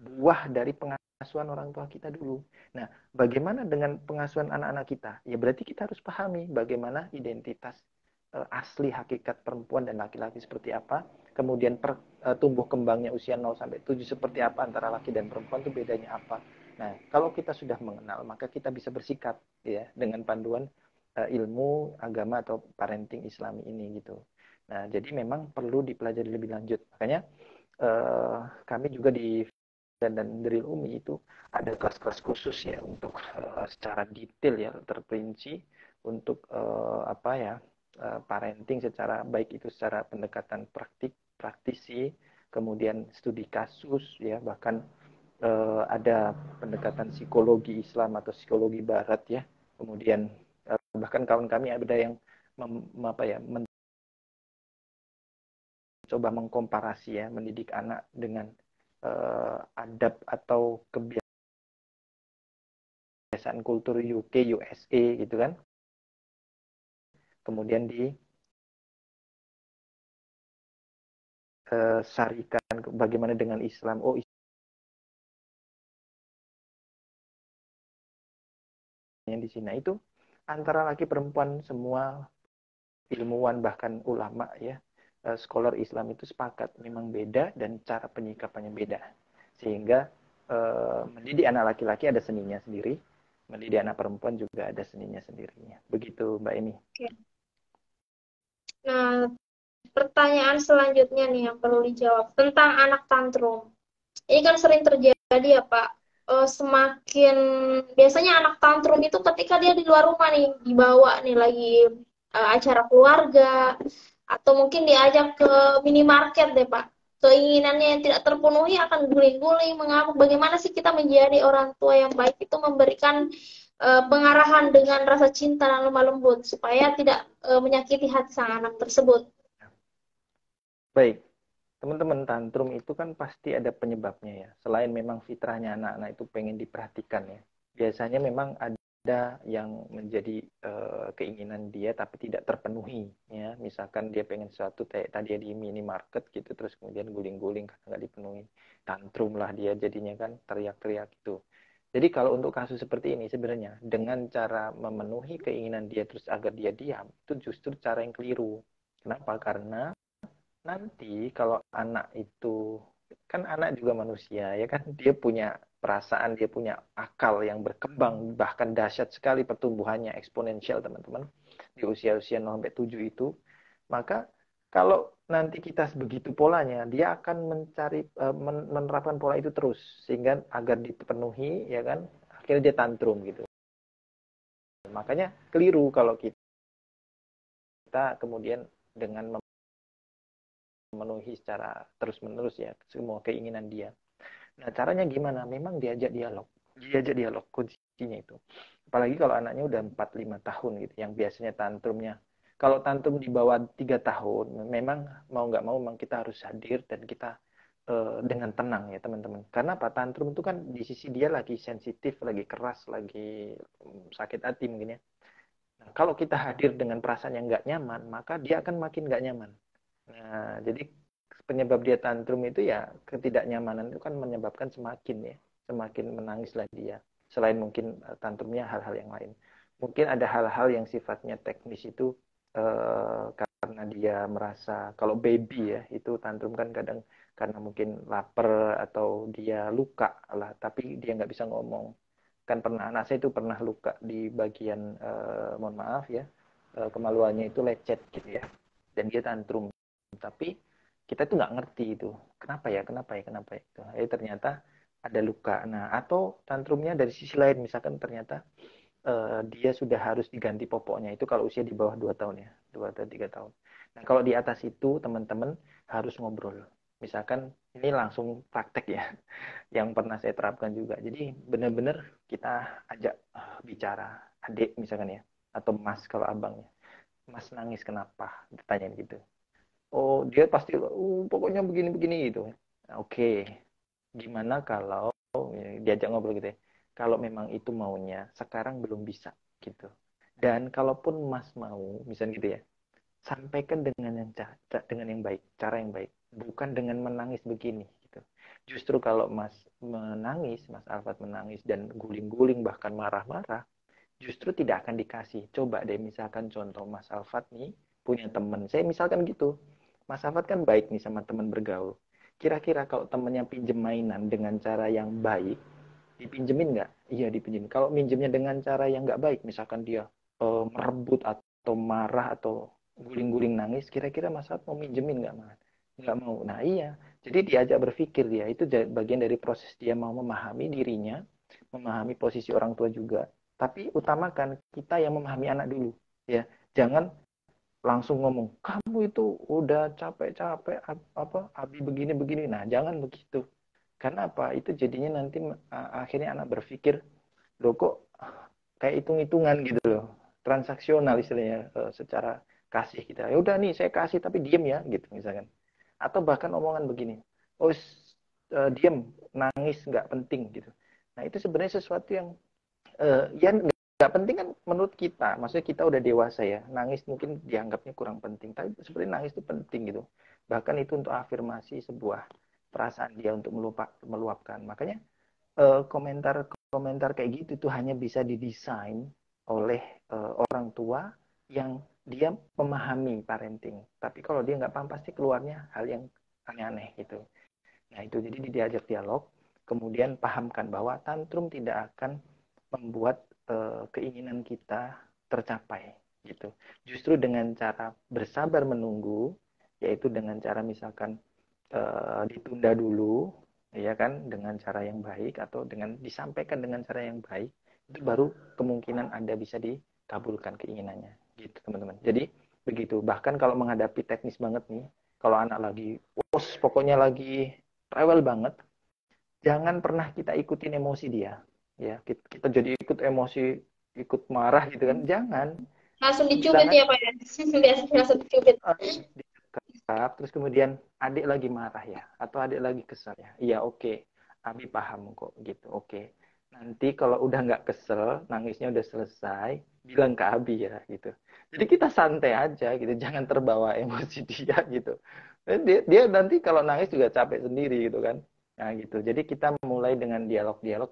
buah dari pengasuhan orang tua kita dulu. Nah, bagaimana dengan pengasuhan anak-anak kita? Ya berarti kita harus pahami bagaimana identitas asli hakikat perempuan dan laki-laki seperti apa, kemudian tumbuh kembangnya usia 0 sampai 7 seperti apa antara laki dan perempuan itu bedanya apa. Nah, kalau kita sudah mengenal, maka kita bisa bersikap ya dengan panduan ilmu agama atau parenting Islami ini gitu. Nah, jadi memang perlu dipelajari lebih lanjut. Makanya kami juga di dan Drill Umi itu ada kelas-kelas khusus ya untuk secara detail ya terperinci untuk apa ya, parenting secara baik itu secara pendekatan praktisi, kemudian studi kasus ya, bahkan ada pendekatan psikologi Islam atau psikologi Barat ya, kemudian bahkan kawan kami ada yang apa ya, mencoba mengkomparasi ya, mendidik anak dengan adab atau kebiasaan kultur UK, USA gitu kan. Kemudian disarikan bagaimana dengan Islam. Oh, Islamnya di sini itu antara laki perempuan semua ilmuwan bahkan ulama ya, scholar Islam itu sepakat memang beda dan cara penyikapannya beda. Sehingga mendidik anak laki-laki ada seninya sendiri, mendidik anak perempuan juga ada seninya sendirinya. Begitu Mbak Eni. Oke. Nah, pertanyaan selanjutnya nih yang perlu dijawab tentang anak tantrum. Ini kan sering terjadi ya Pak. Semakin biasanya anak tantrum itu ketika dia di luar rumah nih, dibawa nih lagi acara keluarga atau mungkin diajak ke minimarket deh Pak. Keinginannya yang tidak terpenuhi akan guling-guling, mengamuk. Bagaimana sih kita menjadi orang tua yang baik itu memberikan pengarahan dengan rasa cinta dan lemah lembut supaya tidak menyakiti hati sang anak tersebut. Baik, teman-teman, tantrum itu kan pasti ada penyebabnya ya. Selain memang fitrahnya anak-anak itu pengen diperhatikan ya. Biasanya memang ada yang menjadi keinginan dia tapi tidak terpenuhi ya. Misalkan dia pengen sesuatu kayak tadi di minimarket gitu, terus kemudian guling-guling karena nggak dipenuhi. Tantrum lah dia jadinya kan, teriak-teriak gitu. Jadi kalau untuk kasus seperti ini sebenarnya dengan cara memenuhi keinginan dia terus agar dia diam, itu justru cara yang keliru. Kenapa? Karena nanti kalau anak itu, kan anak juga manusia ya kan, dia punya perasaan, dia punya akal yang berkembang, bahkan dahsyat sekali pertumbuhannya eksponensial teman-teman di usia-usia 0 sampai 7 itu. Maka Kalau nanti kita begitu polanya, dia akan menerapkan pola itu terus sehingga agar dipenuhi, ya kan? Akhirnya dia tantrum gitu. Makanya keliru kalau kita kemudian dengan memenuhi secara terus-menerus ya semua keinginan dia. Nah, caranya gimana? Memang diajak dialog. Diajak dialog kuncinya itu. Apalagi kalau anaknya udah 4-5 tahun gitu, yang biasanya tantrumnya. Kalau tantrum di bawah 3 tahun, memang mau nggak mau memang kita harus hadir dan kita dengan tenang ya teman-teman. Karena apa? Tantrum itu kan di sisi dia lagi sensitif, lagi keras, lagi sakit hati mungkin ya. Nah, kalau kita hadir dengan perasaan yang nggak nyaman, maka dia akan makin nggak nyaman. Nah, jadi penyebab dia tantrum itu ya ketidaknyamanan itu kan menyebabkan semakin menangislah dia. Selain mungkin tantrumnya hal-hal yang lain. Mungkin ada hal-hal yang sifatnya teknis itu karena dia merasa kalau baby ya itu tantrum kan kadang karena mungkin lapar atau dia luka lah, tapi dia nggak bisa ngomong. Kan pernah anak saya itu pernah luka di bagian mohon maaf ya kemaluannya itu lecet gitu ya, dan dia tantrum tapi kita tuh nggak ngerti itu kenapa ya itu ternyata ada luka. Nah, atau tantrumnya dari sisi lain, misalkan ternyata dia sudah harus diganti popoknya itu kalau usia di bawah 2 tahun ya, 2 atau 3 tahun. Nah, kalau di atas itu teman-teman harus ngobrol. Misalkan ini langsung praktek ya, yang pernah saya terapkan juga. Jadi benar-benar kita ajak bicara, adik misalkan ya, atau mas kalau abangnya. Mas nangis kenapa? Ditanyain gitu. Oh, dia pasti pokoknya begini-begini gitu. Nah, oke, gimana kalau ya, diajak ngobrol gitu ya. Kalau memang itu maunya, sekarang belum bisa gitu. Dan kalaupun Mas mau, misalnya gitu ya, sampaikan dengan yang baik, cara yang baik, bukan dengan menangis begini gitu. Justru kalau Mas menangis, Mas Alfat menangis dan guling-guling bahkan marah-marah, justru tidak akan dikasih. Coba deh misalkan contoh Mas Alfat nih punya teman. Saya misalkan gitu. Mas Alfat kan baik nih sama teman bergaul. Kira-kira kalau temannya pinjem mainan dengan cara yang baik, dipinjemin nggak? Iya dipinjemin. Kalau minjemnya dengan cara yang nggak baik, misalkan dia merebut atau marah atau guling-guling nangis, kira-kira Mas Alfat mau minjemin nggak, Mas? Nggak mau. Nah iya. Jadi diajak berpikir dia. Itu bagian dari proses dia mau memahami dirinya, memahami posisi orang tua juga. Tapi utamakan kita yang memahami anak dulu, ya. Jangan langsung ngomong, kamu itu udah capek-capek apa abi begini-begini. Nah, jangan begitu. Karena apa? Itu jadinya nanti akhirnya anak berpikir, loh kok kayak hitung-hitungan gitu loh. Transaksional istilahnya secara kasih kita. Ya udah nih saya kasih tapi diem ya gitu misalkan. Atau bahkan omongan begini, oh diem nangis nggak penting gitu. Nah itu sebenarnya sesuatu yang ya nggak penting kan menurut kita, maksudnya kita udah dewasa ya, nangis mungkin dianggapnya kurang penting, tapi sebenarnya nangis itu penting gitu, bahkan itu untuk afirmasi sebuah perasaan dia untuk meluapkan. Makanya komentar-komentar kayak gitu tuh hanya bisa didesain oleh orang tua yang dia memahami parenting, tapi kalau dia nggak paham pasti keluarnya hal yang aneh-aneh gitu. Nah itu jadi diajak dialog, kemudian pahamkan bahwa tantrum tidak akan membuat keinginan kita tercapai gitu. Justru dengan cara bersabar menunggu, yaitu dengan cara misalkan ditunda dulu, ya kan, dengan cara yang baik atau dengan disampaikan dengan cara yang baik, itu baru kemungkinan Anda bisa dikabulkan keinginannya, gitu teman-teman. Jadi begitu. Bahkan kalau menghadapi teknis banget nih, kalau anak lagi, pokoknya lagi rewel banget, jangan pernah kita ikutin emosi dia. Ya, kita jadi ikut emosi, ikut marah gitu kan. Jangan. Langsung Bilang dicubit aja ya Pak ya. Langsung dicubit. dikap, terus kemudian adik lagi marah ya, atau adik lagi kesal ya. Iya oke, Abi paham kok gitu. Oke. Nanti kalau udah nggak kesel, nangisnya udah selesai, bilang ke Abi ya gitu. Jadi kita santai aja gitu, jangan terbawa emosi dia gitu. Dan dia nanti kalau nangis juga capek sendiri gitu kan. Nah gitu. Jadi kita mulai dengan dialog-dialog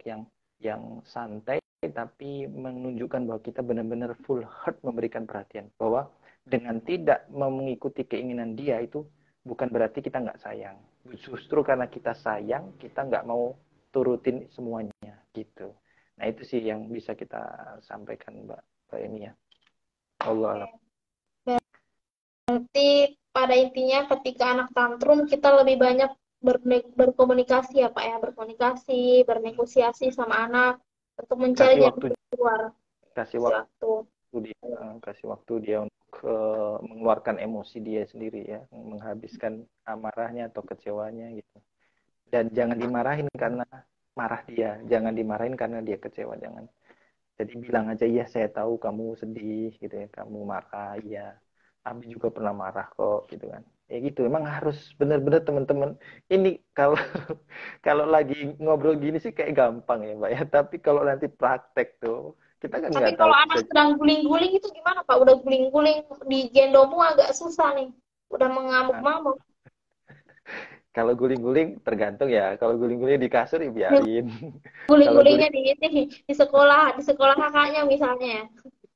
yang santai tapi menunjukkan bahwa kita benar-benar full heart memberikan perhatian. Bahwa dengan tidak mengikuti keinginan dia itu bukan berarti kita nggak sayang. Justru karena kita sayang, kita nggak mau turutin semuanya gitu. Nah itu sih yang bisa kita sampaikan Mbak ini ya. Allah. Berarti pada intinya ketika anak tantrum kita lebih banyak berkomunikasi ya Pak ya, berkomunikasi, bernegosiasi sama anak untuk mencari Kasih jalan waktu, keluar. kasih Kasih waktu. dia, kasih waktu dia untuk mengeluarkan emosi dia sendiri ya, menghabiskan amarahnya atau kecewanya gitu. Dan jangan dimarahin karena marah dia, jangan dimarahin karena dia kecewa, jangan. Jadi bilang aja, iya saya tahu kamu sedih gitu ya, kamu marah, iya. Abi juga pernah marah kok gitu kan. Ya gitu, emang harus benar-benar teman-teman. Ini kalau kalau lagi ngobrol gini sih kayak gampang ya Mbak ya. Tapi kalau nanti praktek tuh, kita kan Tapi nggak tahu kalau bisa. anak sedang guling-guling itu gimana Pak? Udah guling-guling di gendongmu agak susah nih. Udah mengamuk-mamuk. Kalau guling-guling tergantung ya. Kalau guling-guling di kasur ya biarin. Kalau guling, Guling-gulingnya di sekolah kakaknya misalnya.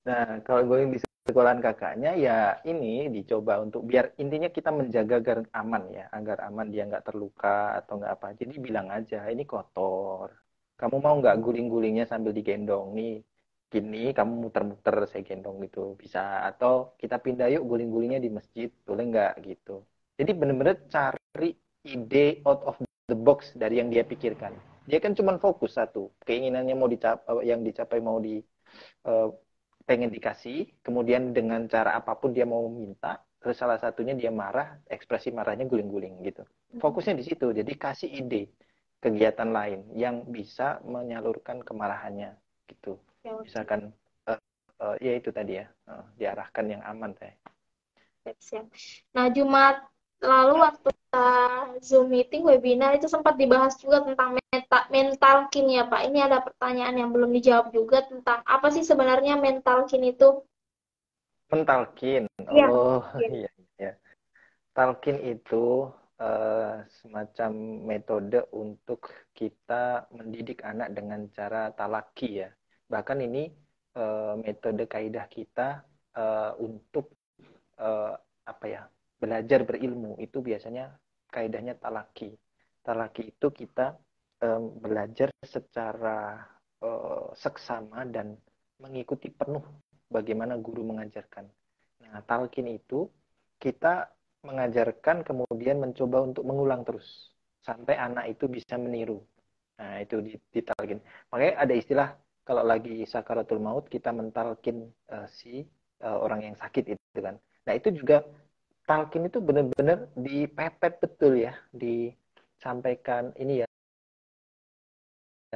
nah kalau guling di sekolahan kakaknya ya ini dicoba untuk biar intinya kita menjaga agar aman ya, agar aman dia nggak terluka atau nggak apa. Jadi bilang aja ini kotor. Kamu mau nggak guling-gulingnya sambil digendong nih? Gini kamu muter-muter saya gendong gitu bisa, atau kita pindah yuk guling-gulingnya di masjid boleh nggak gitu. Jadi bener-bener cari ide out of the box dari yang dia pikirkan. Dia kan cuma fokus satu keinginannya mau dicapai, yang dicapai mau di eh, pengen dikasih, kemudian dengan cara apapun dia mau minta, terus salah satunya dia marah, ekspresi marahnya guling-guling gitu. Fokusnya di situ, jadi kasih ide kegiatan lain yang bisa menyalurkan kemarahannya gitu. Ya, oke. Misalkan ya itu tadi ya, diarahkan yang aman teh. Siap-siap. Nah, Jumat lalu waktu kita Zoom meeting webinar itu sempat dibahas juga tentang mental kin ya Pak. Ini ada pertanyaan yang belum dijawab juga tentang apa sih sebenarnya mental kin itu? Mentalkin, Iya, oh kin. iya ya. Talkin itu semacam metode untuk kita mendidik anak dengan cara talaki ya. Bahkan ini metode kaidah kita untuk eh, apa ya, belajar berilmu itu biasanya kaidahnya talaki. Talaki itu kita belajar secara seksama dan mengikuti penuh bagaimana guru mengajarkan. Nah, talkin itu kita mengajarkan kemudian mencoba untuk mengulang terus sampai anak itu bisa meniru. Nah, itu ditalkin. Makanya ada istilah kalau lagi sakaratul maut kita mentalkin si orang yang sakit itu kan. Nah, itu juga talkin itu benar-benar dipepet betul ya, disampaikan ini ya,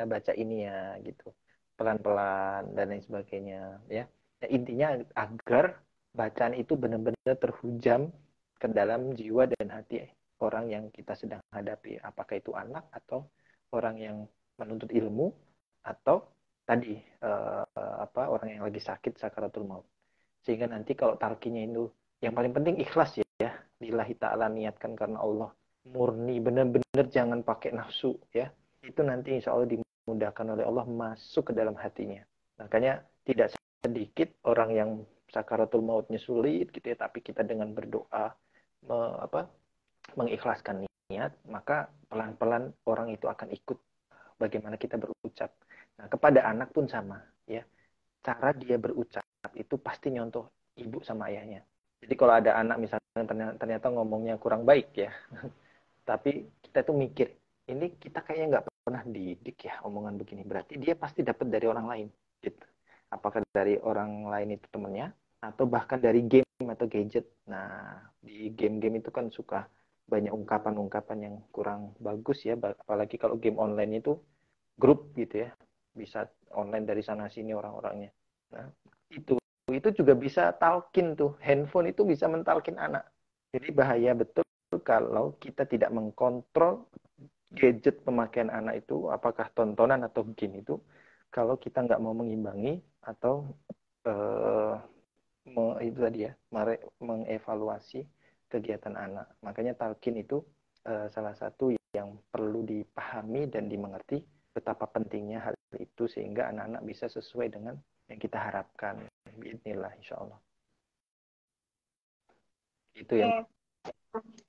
baca ini ya gitu. Pelan-pelan dan lain sebagainya ya. Nah, intinya agar bacaan itu benar-benar terhujam ke dalam jiwa dan hati orang yang kita sedang hadapi, apakah itu anak atau orang yang menuntut ilmu atau tadi orang yang lagi sakit sakaratul maut. Sehingga nanti kalau talkinya itu yang paling penting ikhlas ya, lillahi ta'ala, niatkan karena Allah, murni benar-benar jangan pakai nafsu ya. Itu nanti insya Allah dimudahkan oleh Allah masuk ke dalam hatinya. Makanya tidak sedikit orang yang sakaratul mautnya sulit gitu ya, tapi kita dengan berdoa me, apa, mengikhlaskan niat, maka pelan-pelan orang itu akan ikut bagaimana kita berucap. Nah, kepada anak pun sama ya. Cara dia berucap itu pasti nyontoh ibu sama ayahnya. Jadi kalau ada anak misalnya ternyata ngomongnya kurang baik ya, tapi kita tuh mikir, ini kita kayaknya nggak pernah didik ya omongan begini. Berarti dia pasti dapat dari orang lain. Gitu. Apakah dari orang lain itu temennya, atau bahkan dari game atau gadget. Nah, di game-game itu kan suka banyak ungkapan-ungkapan yang kurang bagus ya. Apalagi kalau game online itu grup gitu ya. Bisa online dari sana sini orang-orangnya. Nah, itu juga bisa talkin tuh. Handphone itu bisa mentalkin anak. Jadi bahaya betul kalau kita tidak mengkontrol gadget pemakaian anak itu, apakah tontonan atau game itu, kalau kita nggak mau mengimbangi atau eh, itu tadi ya, mengevaluasi kegiatan anak. Makanya talkin itu salah satu yang perlu dipahami dan dimengerti betapa pentingnya hal itu sehingga anak-anak bisa sesuai dengan yang kita harapkan. Bismillah, insya Allah. Itu ya. Oke.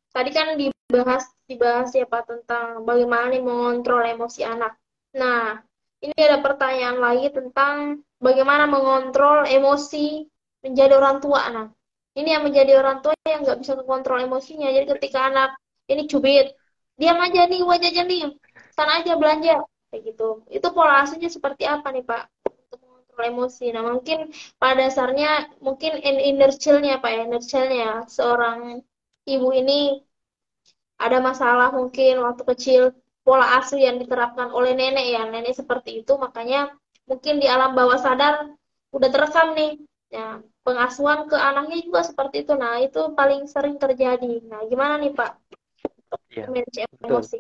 Tadi kan dibahas ya Pak tentang bagaimana nih mengontrol emosi anak. Nah, ini ada pertanyaan lagi tentang bagaimana mengontrol emosi menjadi orang tua anak. Ini yang menjadi orang tua yang nggak bisa mengontrol emosinya. Jadi ketika anak ini cubit, diam aja nih, uang jajan nih, sana aja belanja, kayak gitu. Itu pola asuhnya seperti apa nih Pak? Untuk mengontrol emosi. Nah mungkin pada dasarnya mungkin inner child-nya Pak ya, inner child-nya seorang ibu ini ada masalah mungkin waktu kecil pola asuh yang diterapkan oleh nenek ya, nenek seperti itu makanya mungkin di alam bawah sadar udah terekam nih. Ya, pengasuhan ke anaknya juga seperti itu. Nah, itu paling sering terjadi. Nah, gimana nih Pak Iya, manage betul. emosi?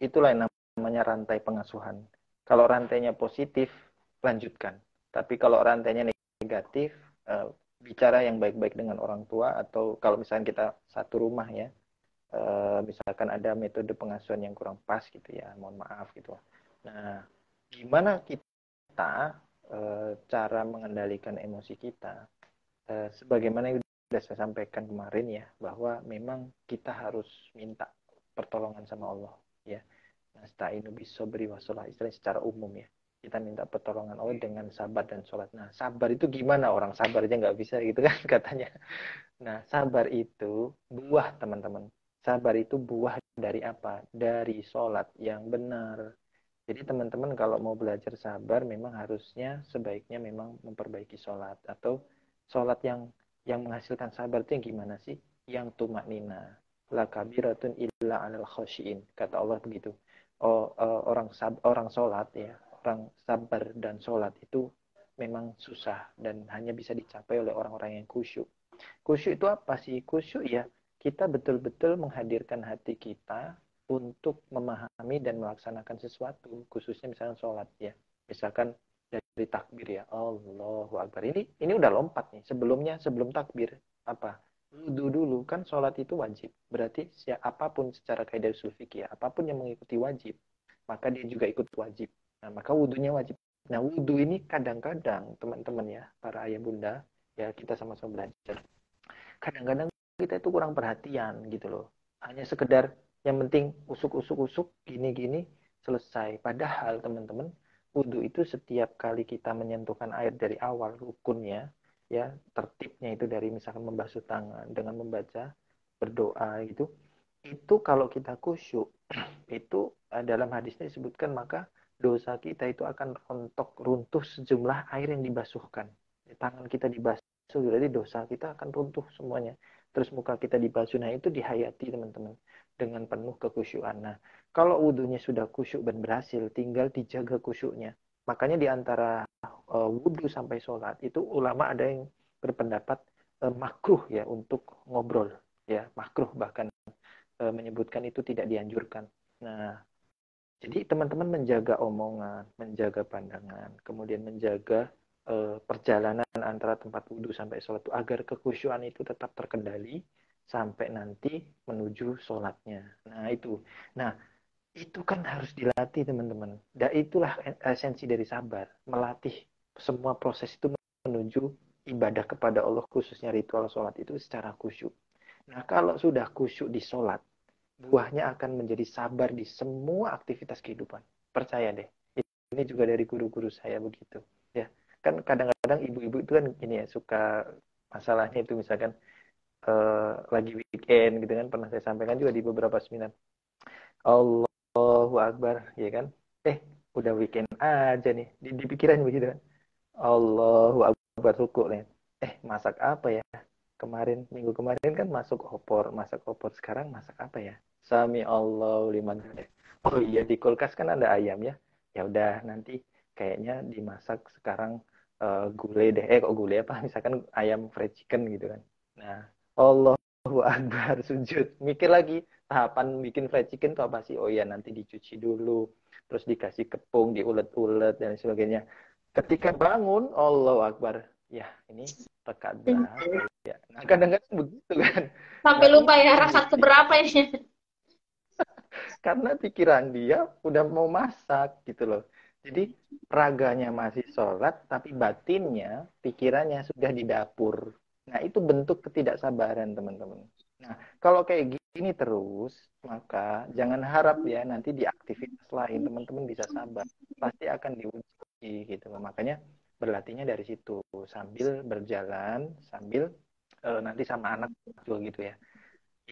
Itulah yang namanya rantai pengasuhan. Kalau rantainya positif, lanjutkan. Tapi kalau rantainya negatif, bicara yang baik-baik dengan orang tua, atau kalau misalnya kita satu rumah ya, misalkan ada metode pengasuhan yang kurang pas gitu ya, mohon maaf gitu. Nah, gimana kita cara mengendalikan emosi kita? Sebagaimana yang sudah saya sampaikan kemarin ya, bahwa memang kita harus minta pertolongan sama Allah ya. Nasta'inu bisobri wasolah, istilahnya secara umum ya. Kita minta pertolongan Allah dengan sabar dan sholat. Nah, sabar itu gimana? Orang sabar aja nggak bisa gitu kan katanya. Nah, sabar itu buah teman-teman. Sabar itu buah dari apa? Dari sholat yang benar. Jadi teman-teman kalau mau belajar sabar memang harusnya sebaiknya memang memperbaiki sholat. Atau sholat yang menghasilkan sabar itu yang gimana sih? Yang tumak nina. La kabiratun illa alal khosyin. Kata Allah begitu. Orang sholat ya, orang sabar dan sholat itu memang susah dan hanya bisa dicapai oleh orang-orang yang khusyuk. Khusyuk itu apa sih? Khusyuk ya, kita betul-betul menghadirkan hati kita untuk memahami dan melaksanakan sesuatu, khususnya misalnya sholat ya. Misalkan dari takbir ya, Allahu Akbar. Ini udah lompat nih. Sebelum takbir apa? Wudhu dulu kan sholat itu wajib. Berarti siapapun secara kaidah usul fikih ya, apapun yang mengikuti wajib, maka dia juga ikut wajib. Nah, maka wudhunya wajib. Nah, wudhu ini kadang-kadang teman-teman ya, para ayah bunda, ya kita sama-sama belajar kadang-kadang kita itu kurang perhatian gitu loh. Hanya sekedar yang penting usuk-usuk-usuk gini-gini selesai. Padahal teman-teman, wudhu itu setiap kali kita menyentuhkan air dari awal rukunnya, ya tertibnya itu dari misalkan membasuh tangan dengan membaca berdoa gitu. Itu kalau kita khusyuk, itu dalam hadisnya disebutkan maka dosa kita itu akan rontok runtuh sejumlah air yang dibasuhkan. Tangan kita dibasuh berarti dosa kita akan runtuh semuanya. Terus muka kita dibasuh, nah itu dihayati teman-teman dengan penuh kekhusyuan. Nah, kalau wudhunya sudah khusyuk dan berhasil, tinggal dijaga khusyuknya. Makanya di antara wudhu sampai sholat itu ulama ada yang berpendapat makruh ya untuk ngobrol ya makruh bahkan menyebutkan itu tidak dianjurkan. Nah, jadi teman-teman menjaga omongan, menjaga pandangan, kemudian menjaga perjalanan antara tempat wudhu sampai sholat itu agar kekhusyuan itu tetap terkendali sampai nanti menuju sholatnya. Nah itu. Nah itu kan harus dilatih teman-teman. Dan itulah esensi dari sabar. Melatih semua proses itu menuju ibadah kepada Allah khususnya ritual sholat itu secara khusyuk. Nah kalau sudah khusyuk di sholat, buahnya akan menjadi sabar di semua aktivitas kehidupan. Percaya deh. Ini juga dari guru-guru saya begitu. Ya, kan kadang-kadang ibu-ibu itu kan gini ya suka masalahnya itu misalkan lagi weekend gitu kan pernah saya sampaikan juga di beberapa seminar. Allahu Akbar, ya kan? Udah weekend aja nih. Di pikiran begitu kan. Allahu Akbar ruku nih. Masak apa ya? Minggu kemarin kan masak opor. Sekarang masak apa ya? Sami Allahu liman hamidah. Oh iya di kulkas kan ada ayam ya. Ya udah nanti kayaknya dimasak sekarang gulai deh. Kok gulai apa? Misalkan ayam fried chicken gitu kan. Nah, Allahu Akbar sujud. Mikir lagi tahapan bikin fried chicken itu apa sih? Oh iya nanti dicuci dulu, terus dikasih tepung, diulet-ulet dan sebagainya. Ketika bangun, Allahu Akbar. Ya, ini rekat berapa ya? Nah, kadang-kadang begitu kan. Sampai Nah, lupa ini ya rakaat bukti keberapa ini. karena pikiran dia udah mau masak gitu loh. Jadi raganya masih sholat, tapi batinnya, pikirannya sudah di dapur. Nah, itu bentuk ketidaksabaran, teman-teman. Nah, kalau kayak gini terus, maka jangan harap ya nanti di aktivitas lain teman-teman bisa sabar. Pasti akan diuji gitu loh. Makanya berlatihnya dari situ, sambil berjalan, sambil nanti sama anak juga gitu ya.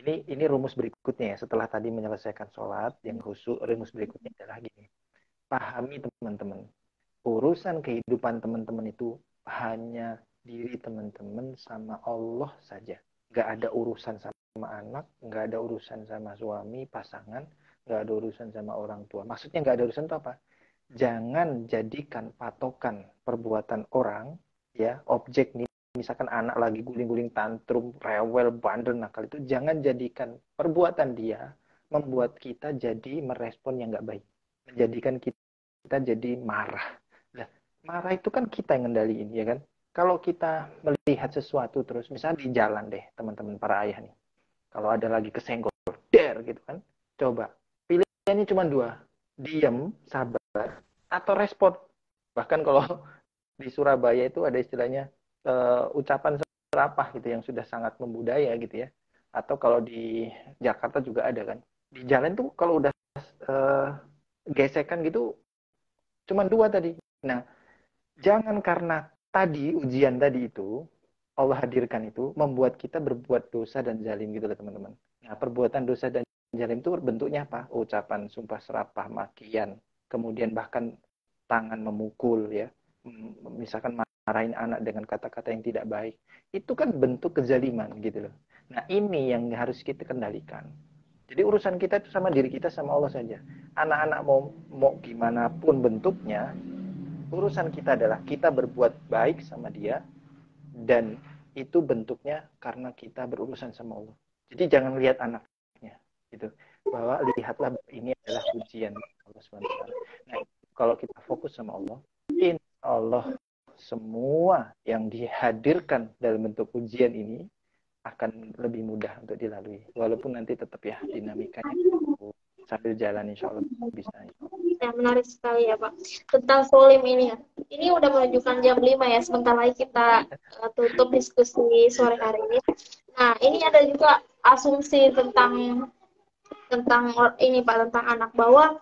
Ini rumus berikutnya ya. Setelah tadi menyelesaikan sholat yang khusyuk, rumus berikutnya adalah gini. Pahami teman-teman, urusan kehidupan teman-teman itu hanya diri teman-teman sama Allah saja. Nggak ada urusan sama anak, nggak ada urusan sama suami, pasangan, nggak ada urusan sama orang tua. Maksudnya nggak ada urusan itu apa? Jangan jadikan patokan perbuatan orang, ya, objek nih. Misalkan anak lagi guling-guling tantrum, rewel, bandel, nakal itu, jangan jadikan perbuatan dia membuat kita jadi merespon yang nggak baik. Menjadikan kita jadi marah. Nah, marah itu kan kita yang ngendaliin, ya kan? Kalau kita melihat sesuatu terus, misalnya di jalan deh, teman-teman para ayah nih. Kalau ada lagi kesenggol, der gitu kan. Coba, pilihannya cuma dua. Diam, sabar, atau respon. Bahkan kalau di Surabaya itu ada istilahnya ucapan serapah gitu yang sudah sangat membudaya gitu ya. Atau kalau di Jakarta juga ada kan. Di jalan tuh kalau udah uh, gesekan gitu cuma dua tadi. Nah, jangan karena tadi ujian tadi itu Allah hadirkan itu membuat kita berbuat dosa dan zalim gitu loh teman-teman. Nah, perbuatan dosa dan zalim itu bentuknya apa? Ucapan sumpah serapah, makian, kemudian bahkan tangan memukul ya. Misalkan marahin anak dengan kata-kata yang tidak baik. Itu kan bentuk kezaliman gitu loh. Nah, ini yang harus kita kendalikan. Jadi urusan kita itu sama diri kita sama Allah saja. Anak-anak mau gimana pun bentuknya, urusan kita adalah kita berbuat baik sama dia dan itu bentuknya karena kita berurusan sama Allah. Jadi jangan lihat anaknya gitu. Bahwa lihatlah ini adalah ujian Allah SWT. Nah, kalau kita fokus sama Allah, insya Allah semua yang dihadirkan dalam bentuk ujian ini akan lebih mudah untuk dilalui. Walaupun nanti tetap ya dinamikanya sambil jalan insya Allah bisa. Ya, menarik sekali ya Pak. Tentang Solim ini ya. Ini udah menunjukkan jam 5 ya. Sebentar lagi kita tutup diskusi sore hari ini. Nah, ini ada juga asumsi tentang ini Pak, tentang anak, bahwa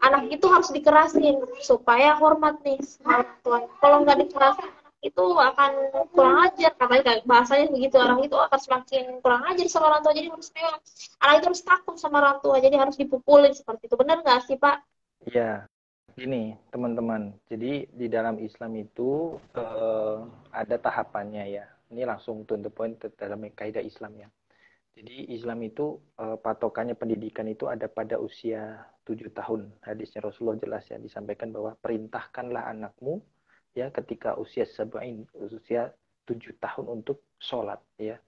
anak itu harus dikerasin supaya hormat nih sama orang tua. Kalau nggak dikerasin, anak itu akan kurang ajar, katanya kayak bahasanya begitu, orang itu akan semakin kurang ajar sama orang tua. Jadi harusnya anak itu harus takut sama orang tua, jadi harus dipukulin seperti itu. Benar nggak sih Pak? Ya, gini teman-teman. Jadi di dalam Islam itu ada tahapannya ya. Ini langsung to the point dalam kaidah Islam ya. Jadi Islam itu patokannya pendidikan itu ada pada usia 7 tahun. Hadisnya Rasulullah jelas ya, disampaikan bahwa perintahkanlah anakmu ya ketika usia sab'in, usia 7 tahun untuk sholat ya.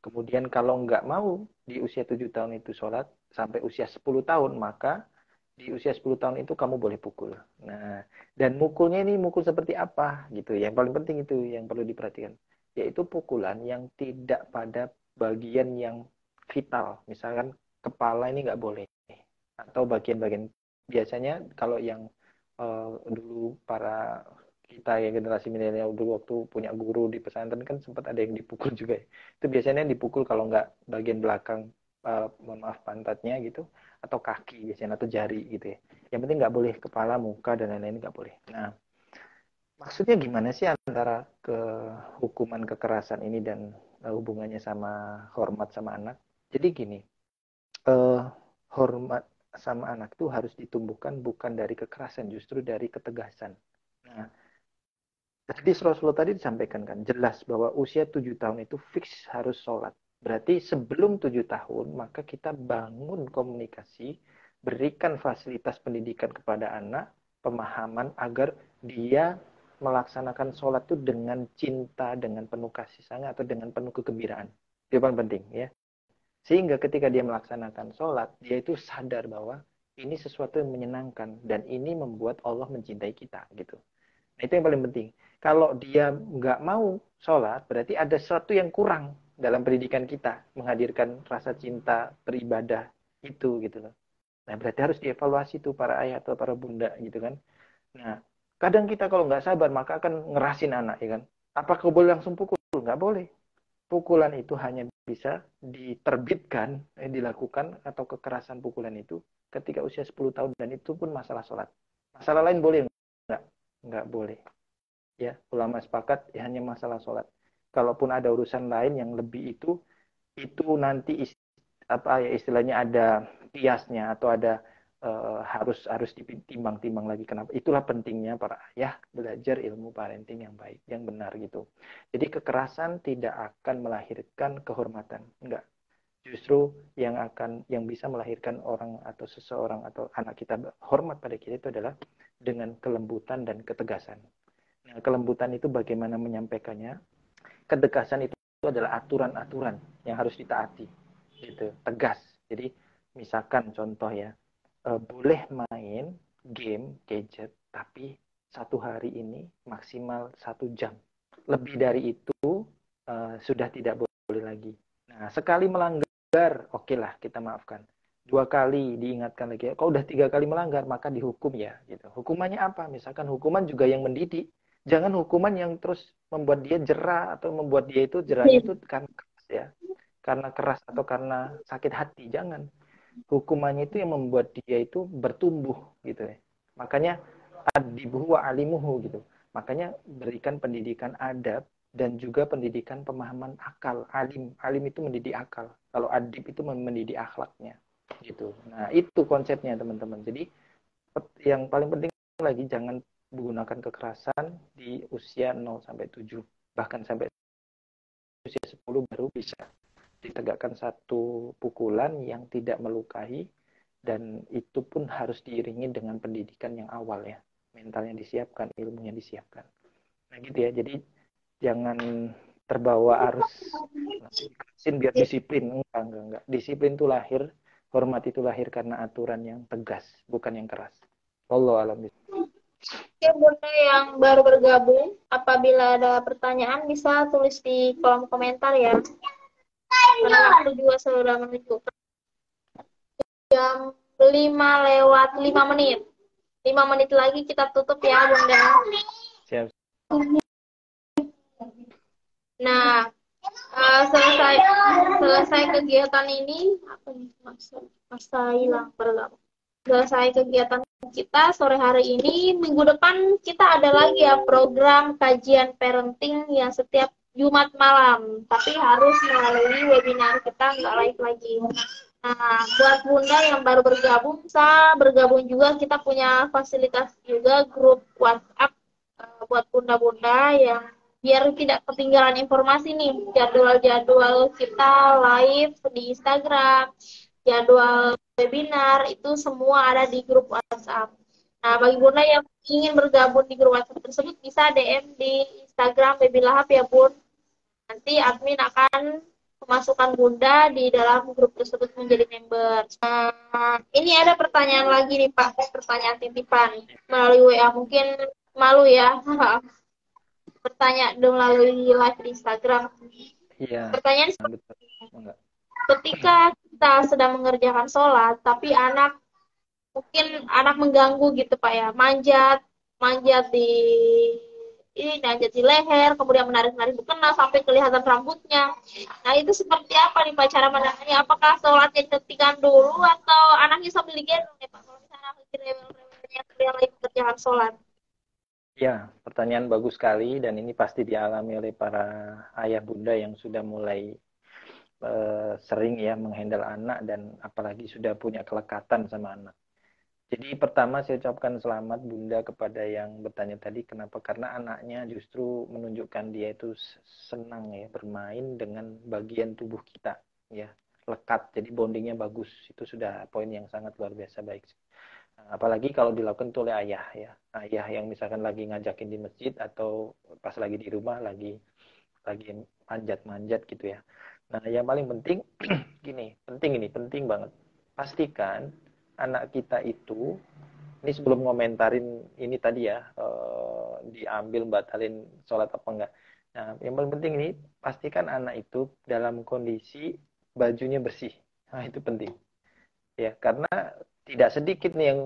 Kemudian kalau nggak mau di usia 7 tahun itu sholat sampai usia 10 tahun, maka di usia 10 tahun itu kamu boleh pukul. Nah, dan mukulnya ini mukul seperti apa gitu. Yang paling penting itu yang perlu diperhatikan, yaitu pukulan yang tidak pada bagian yang vital. Misalkan kepala ini nggak boleh. Atau bagian-bagian, biasanya kalau yang dulu para kita ya generasi milenial dulu waktu punya guru di pesantren kan sempat ada yang dipukul juga ya. Itu biasanya dipukul kalau nggak bagian belakang, mohon maaf, pantatnya gitu, atau kaki biasanya, atau jari gitu ya. Yang penting nggak boleh kepala, muka, dan lain-lain nggak boleh. Nah, maksudnya gimana sih antara hukuman kekerasan ini dan hubungannya sama hormat sama anak? Jadi gini, eh, hormat sama anak itu harus ditumbuhkan bukan dari kekerasan, justru dari ketegasan. Nah, tadi Rasulullah tadi disampaikan kan jelas bahwa usia 7 tahun itu fix harus sholat. Berarti sebelum 7 tahun maka kita bangun komunikasi, berikan fasilitas pendidikan kepada anak, pemahaman agar dia melaksanakan sholat itu dengan cinta, dengan penuh kasih sayang atau dengan penuh kegembiraan. Itu yang penting ya. Sehingga ketika dia melaksanakan sholat, dia itu sadar bahwa ini sesuatu yang menyenangkan dan ini membuat Allah mencintai kita gitu. Nah, itu yang paling penting. Kalau dia nggak mau sholat, berarti ada sesuatu yang kurang dalam pendidikan kita, menghadirkan rasa cinta beribadah itu gitu loh. Nah, berarti harus dievaluasi tuh para ayah atau para bunda gitu kan. Nah, kadang kita kalau nggak sabar maka akan ngerasin anak ya kan. Apakah boleh langsung pukul? Nggak boleh. Pukulan itu hanya bisa diterbitkan, dilakukan atau kekerasan pukulan itu ketika usia 10 tahun dan itu pun masalah sholat. Masalah lain boleh nggak? Nggak boleh. Ya, ulama sepakat ya hanya masalah sholat. kalaupun ada urusan lain yang lebih itu nanti istilahnya ada kiasnya atau ada harus ditimbang-timbang lagi. Kenapa? Itulah pentingnya para ayah belajar ilmu parenting yang baik, yang benar gitu. Jadi kekerasan tidak akan melahirkan kehormatan, enggak. Justru yang bisa melahirkan orang atau seseorang atau anak kita hormat pada kita itu adalah dengan kelembutan dan ketegasan. Nah, kelembutan itu bagaimana menyampaikannya? Ketegasan itu adalah aturan-aturan yang harus ditaati, gitu, tegas. Jadi misalkan contoh ya, boleh main game gadget, tapi satu hari ini maksimal 1 jam. Lebih dari itu sudah tidak boleh lagi. Nah, sekali melanggar, oke lah kita maafkan. 2 kali diingatkan lagi. Kalau udah 3 kali melanggar, maka dihukum ya. Gitu. Hukumannya apa? Misalkan hukuman juga yang mendidik. Jangan hukuman yang terus membuat dia jerah atau membuat dia itu jerahnya itu karena keras ya. Karena keras atau karena sakit hati. Jangan. Hukumannya itu yang membuat dia itu bertumbuh gitu ya. Makanya adibuhu wa alimuhu gitu. Makanya berikan pendidikan adab dan juga pendidikan pemahaman akal. Alim itu mendidik akal. Kalau adib itu mendidik akhlaknya gitu. Nah, itu konsepnya teman-teman. Jadi yang paling penting lagi jangan menggunakan kekerasan di usia 0 sampai 7. Bahkan sampai usia 10 baru bisa ditegakkan satu pukulan yang tidak melukai, dan itu pun harus diiringi dengan pendidikan yang awal ya. Mentalnya disiapkan, ilmunya disiapkan. Nah gitu ya, jadi jangan terbawa arus nanti dikerasin biar disiplin. Enggak. Disiplin itu lahir, hormat itu lahir karena aturan yang tegas, bukan yang keras. Wallahu a'lam. Oke, Bunda yang baru bergabung, apabila ada pertanyaan bisa tulis di kolom komentar ya. Karena waktu juga sudah menunjukkan jam 5:05. 5 menit lagi kita tutup ya, Bunda. Siap. Nah, selesai kegiatan ini, masa hilang bergabung. Selesai kegiatan kita sore hari ini, minggu depan kita ada lagi ya program kajian parenting yang setiap Jumat malam, tapi harus melalui webinar, kita nggak live lagi. Nah, buat Bunda yang baru bergabung, bisa bergabung juga, kita punya fasilitas juga grup WhatsApp buat bunda-bunda yang biar tidak ketinggalan informasi nih, jadwal-jadwal kita live di Instagram, jadwal webinar, itu semua ada di grup WhatsApp. Nah, bagi Bunda yang ingin bergabung di grup WhatsApp tersebut, bisa DM di Instagram Baby Lahap ya, Bun. Nanti admin akan memasukkan Bunda di dalam grup tersebut menjadi member. Nah, ini ada pertanyaan lagi nih, Pak. Pertanyaan titipan melalui WA. Mungkin malu ya bertanya melalui live di Instagram. Iya. Pertanyaan Betul. Enggak. ketika kita sedang mengerjakan sholat, tapi mungkin anak mengganggu gitu Pak ya, manjat di leher, kemudian menarik-narik mukena sampai kelihatan rambutnya. Nah, itu seperti apa nih Pak cara menangannya? Apakah sholatnya dihentikan dulu atau anaknya sambil digendong nih Pak? Kalau misalnya anak rewel-rewelnya terlihat lagi mengerjakan sholat. Ya, pertanyaan bagus sekali dan ini pasti dialami oleh para ayah bunda yang sudah mulai sering ya menghandle anak dan apalagi sudah punya kelekatan sama anak. Jadi pertama saya ucapkan selamat bunda kepada yang bertanya tadi, kenapa? Karena anaknya justru menunjukkan dia itu senang ya bermain dengan bagian tubuh kita ya, lekat. Jadi bondingnya bagus. Itu sudah poin yang sangat luar biasa baik. Apalagi kalau dilakukan oleh ayah ya, ayah yang misalkan lagi ngajakin di masjid atau pas lagi di rumah lagi manjat-manjat gitu ya. Nah, yang paling penting penting banget. Pastikan anak kita itu, ini sebelum ngomentarin ini tadi ya, diambil batalin sholat apa enggak. Nah, yang paling penting ini pastikan anak itu dalam kondisi bajunya bersih. Nah, itu penting. Ya, karena tidak sedikit nih yang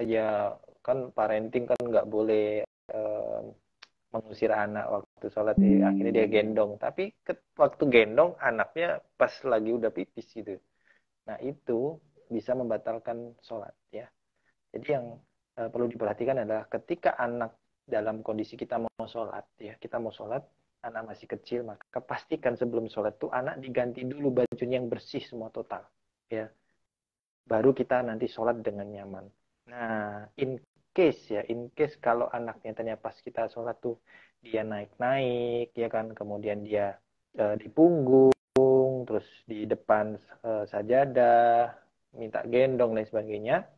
ya kan parenting kan nggak boleh mengusir anak waktu sholat ya. Akhirnya dia gendong, tapi waktu gendong anaknya pas lagi udah pipis gitu. Nah itu bisa membatalkan sholat ya. Jadi yang perlu diperhatikan adalah ketika anak dalam kondisi kita mau sholat ya, kita mau sholat, anak masih kecil, maka pastikan sebelum sholat tuh anak diganti dulu bajunya yang bersih semua total. Ya, baru kita nanti sholat dengan nyaman. Nah, in case kalau anaknya ternyata pas kita sholat tuh dia naik-naik, ya kan, kemudian dia di punggung, terus di depan sajadah, minta gendong dan sebagainya,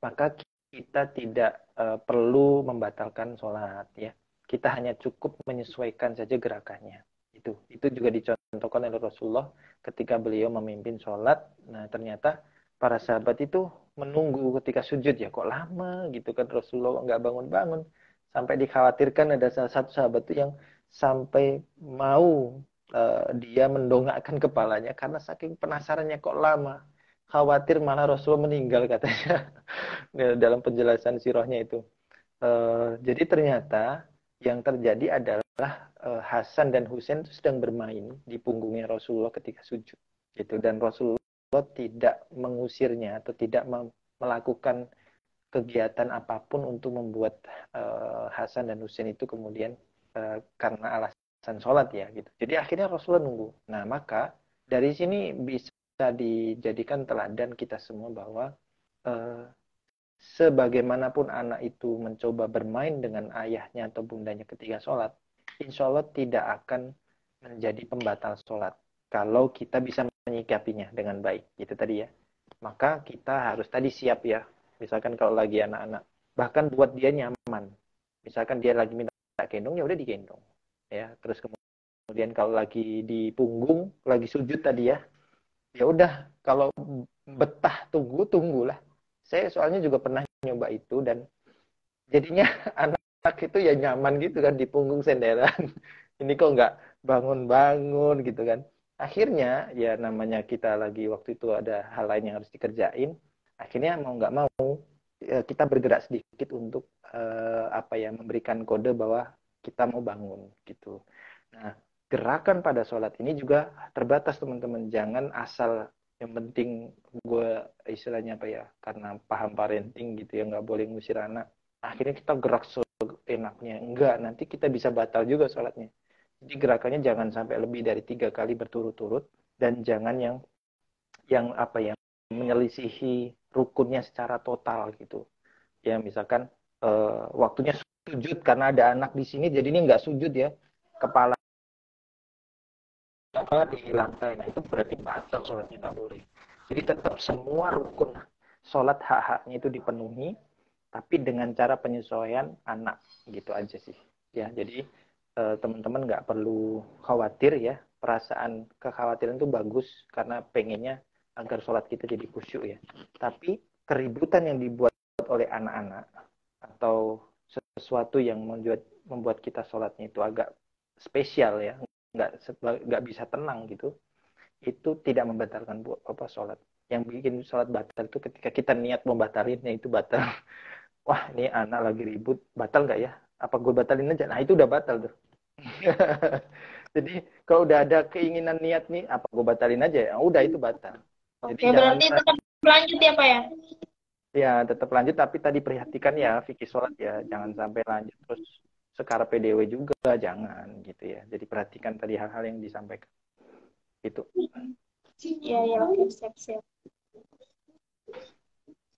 maka kita tidak perlu membatalkan sholat, ya. Kita hanya cukup menyesuaikan saja gerakannya. Itu juga dicontohkan oleh Rasulullah ketika beliau memimpin sholat. Nah, ternyata para sahabat itu menunggu ketika sujud, ya kok lama gitu kan, Rasulullah nggak bangun-bangun, sampai dikhawatirkan ada salah satu sahabat itu yang sampai mau dia mendongakkan kepalanya karena saking penasarannya kok lama, khawatir malah Rasulullah meninggal katanya. Dalam penjelasan sirahnya itu. Jadi ternyata yang terjadi adalah Hasan dan Husain itu sedang bermain di punggungnya Rasulullah ketika sujud. Gitu. Dan Rasulullah tidak mengusirnya atau tidak melakukan kegiatan apapun untuk membuat Hasan dan Husain itu kemudian karena alasan sholat, ya gitu. Jadi akhirnya Rasulullah nunggu. Nah, maka dari sini bisa dijadikan teladan kita semua bahwa sebagaimanapun anak itu mencoba bermain dengan ayahnya atau bundanya ketika sholat, insya Allah tidak akan menjadi pembatal sholat. Kalau kita bisa menyikapinya dengan baik, gitu tadi ya. Maka kita harus tadi siap ya. Misalkan kalau lagi anak-anak, bahkan buat dia nyaman. Misalkan dia lagi minta gendong, ya udah digendong. Ya, terus kemudian kalau lagi di punggung, lagi sujud tadi ya, ya udah kalau betah tunggulah. Saya soalnya juga pernah nyoba itu dan jadinya anak itu ya nyaman gitu kan di punggung senderan. Ini kok nggak bangun-bangun gitu kan. Akhirnya ya namanya kita lagi waktu itu ada hal lain yang harus dikerjain. Akhirnya mau nggak mau kita bergerak sedikit untuk memberikan kode bahwa kita mau bangun gitu. Nah, gerakan pada sholat ini juga terbatas teman-teman. Jangan asal yang penting gue istilahnya karena paham parenting gitu ya, nggak boleh ngusir anak. Akhirnya kita gerak seenaknya. Enggak, nanti kita bisa batal juga sholatnya. Jadi gerakannya jangan sampai lebih dari 3 kali berturut-turut dan jangan yang menyelisihi rukunnya secara total gitu. Ya misalkan waktunya sujud karena ada anak di sini, jadi ini nggak sujud ya, kepala di lantai. Nah itu berarti batal sholatnya, tak boleh. Jadi tetap semua rukun sholat hak-haknya itu dipenuhi, tapi dengan cara penyesuaian anak gitu aja sih. Ya jadi teman-teman nggak perlu khawatir ya. Perasaan kekhawatiran itu bagus karena pengennya agar sholat kita jadi khusyuk ya. Tapi keributan yang dibuat oleh anak-anak atau sesuatu yang membuat kita sholatnya itu agak spesial ya, nggak bisa tenang gitu, itu tidak membatalkan sholat. Yang bikin sholat batal itu ketika kita niat membatalinnya itu batal. Wah ini anak lagi ribut, batal nggak ya? Apa gue batalin aja? Nah itu udah batal tuh. Jadi kalau udah ada keinginan niat nih, apa gue batalin aja ya? Udah itu batal. Jadi Oke, berarti tetap lanjut ya Pak ya? Ya tetap lanjut, tapi tadi perhatikan ya fikih sholat ya, jangan sampai lanjut terus sekarang PDW juga, jangan gitu ya. Jadi perhatikan tadi hal-hal yang disampaikan. Itu. Iya, ya, oke, siap-siap.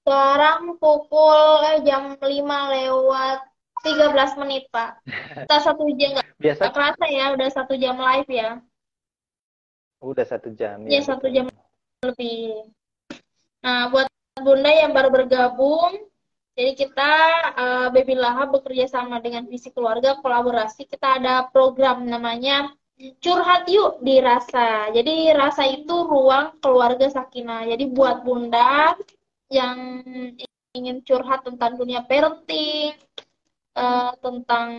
Sekarang pukul jam 5:13, Pak. Kita 1 jam nggak kerasa ya, udah 1 jam live ya. Udah 1 jam ya. 1 jam lebih. Nah, buat Bunda yang baru bergabung, jadi kita Baby Lahab bekerja sama dengan Visi Keluarga, kolaborasi. Kita ada program namanya Curhat Yuk di Rasa. Jadi Rasa itu ruang keluarga sakinah. Jadi buat Bunda yang ingin curhat tentang dunia parenting, tentang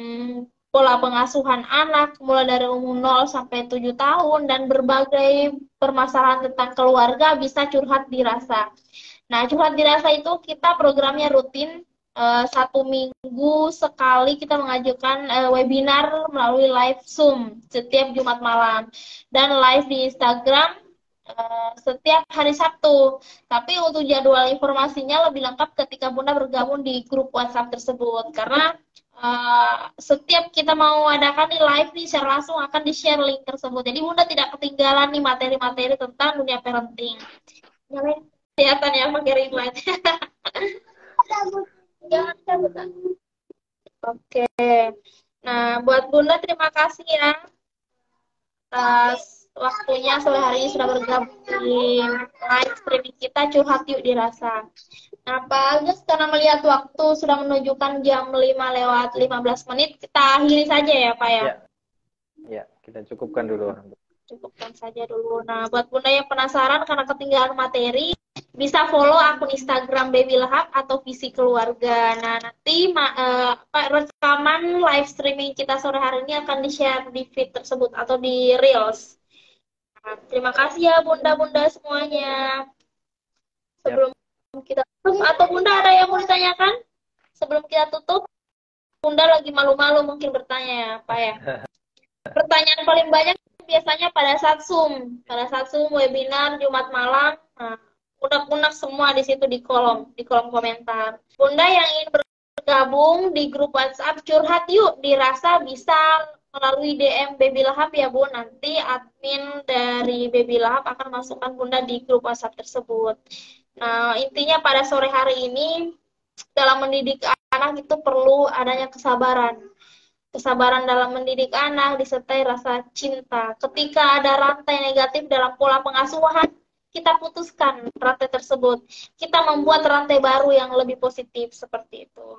pola pengasuhan anak mulai dari umur 0 sampai 7 tahun dan berbagai permasalahan tentang keluarga, bisa curhat di Rasa. Nah, curhat di Rasa itu kita programnya rutin, 1 minggu sekali kita mengajukan webinar melalui live Zoom setiap Jumat malam dan live di Instagram setiap hari Sabtu. Tapi untuk jadwal informasinya lebih lengkap ketika Bunda bergabung di grup WhatsApp tersebut. Karena setiap kita mau adakan nih live nih secara langsung akan di-share link tersebut. Jadi Bunda tidak ketinggalan nih materi-materi tentang dunia parenting. Nyalain kelihatan ya pakai ring light. Jangan cabut. Oke. Nah, buat Bunda terima kasih ya atas waktunya sore hari ini sudah bergabung di live streaming kita Curhat Yuk Dirasa. Nah, Pak Agus, karena melihat waktu sudah menunjukkan jam 5 lewat 15 menit, kita akhiri saja ya, Pak ya? Ya, kita cukupkan dulu. Cukupkan saja dulu. Nah, buat Bunda yang penasaran karena ketinggalan materi, bisa follow akun Instagram Baby Lahap atau Visi Keluarga. Nah, nanti rekaman live streaming kita sore hari ini akan di-share di feed tersebut atau di Reels. Nah, terima kasih ya Bunda-Bunda semuanya. Sebelum kita tutup, atau Bunda ada yang mau ditanyakan? Sebelum kita tutup, Bunda lagi malu-malu mungkin bertanya ya, Pak ya. Pertanyaan paling banyak biasanya pada saat Zoom webinar Jumat malam. Nah, unek-unek semua di situ di kolom komentar. Bunda yang ingin bergabung di grup WhatsApp Curhat Yuk Dirasa bisa melalui DM Baby Lahap ya Bu. Nanti admin dari Baby Lahap akan masukkan Bunda di grup WhatsApp tersebut. Nah, intinya pada sore hari ini dalam mendidik anak itu perlu adanya kesabaran. Kesabaran dalam mendidik anak disertai rasa cinta. Ketika ada rantai negatif dalam pola pengasuhan, kita putuskan rantai tersebut. Kita membuat rantai baru yang lebih positif seperti itu.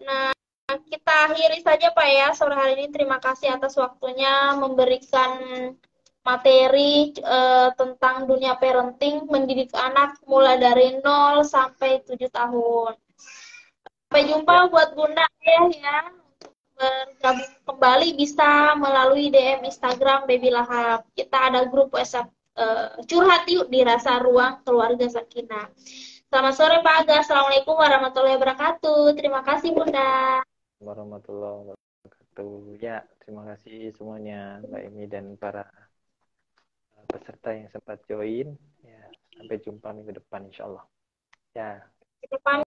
Nah, kita akhiri saja Pak ya sore hari ini. Terima kasih atas waktunya memberikan materi tentang dunia parenting, mendidik anak mulai dari 0 sampai 7 tahun. Sampai jumpa buat Bunda ya. Bergabung kembali bisa melalui DM Instagram Baby Lahap. Kita ada grup WhatsApp Curhat Yuk Dirasa Ruang Keluarga Sakinah. Selamat sore Pak Aga. Assalamualaikum warahmatullahi wabarakatuh. Terima kasih Bunda. Warahmatullahi wabarakatuh. Ya, terima kasih semuanya Mbak Emi dan para peserta yang sempat join. Ya, sampai jumpa minggu depan insya Allah. Ya.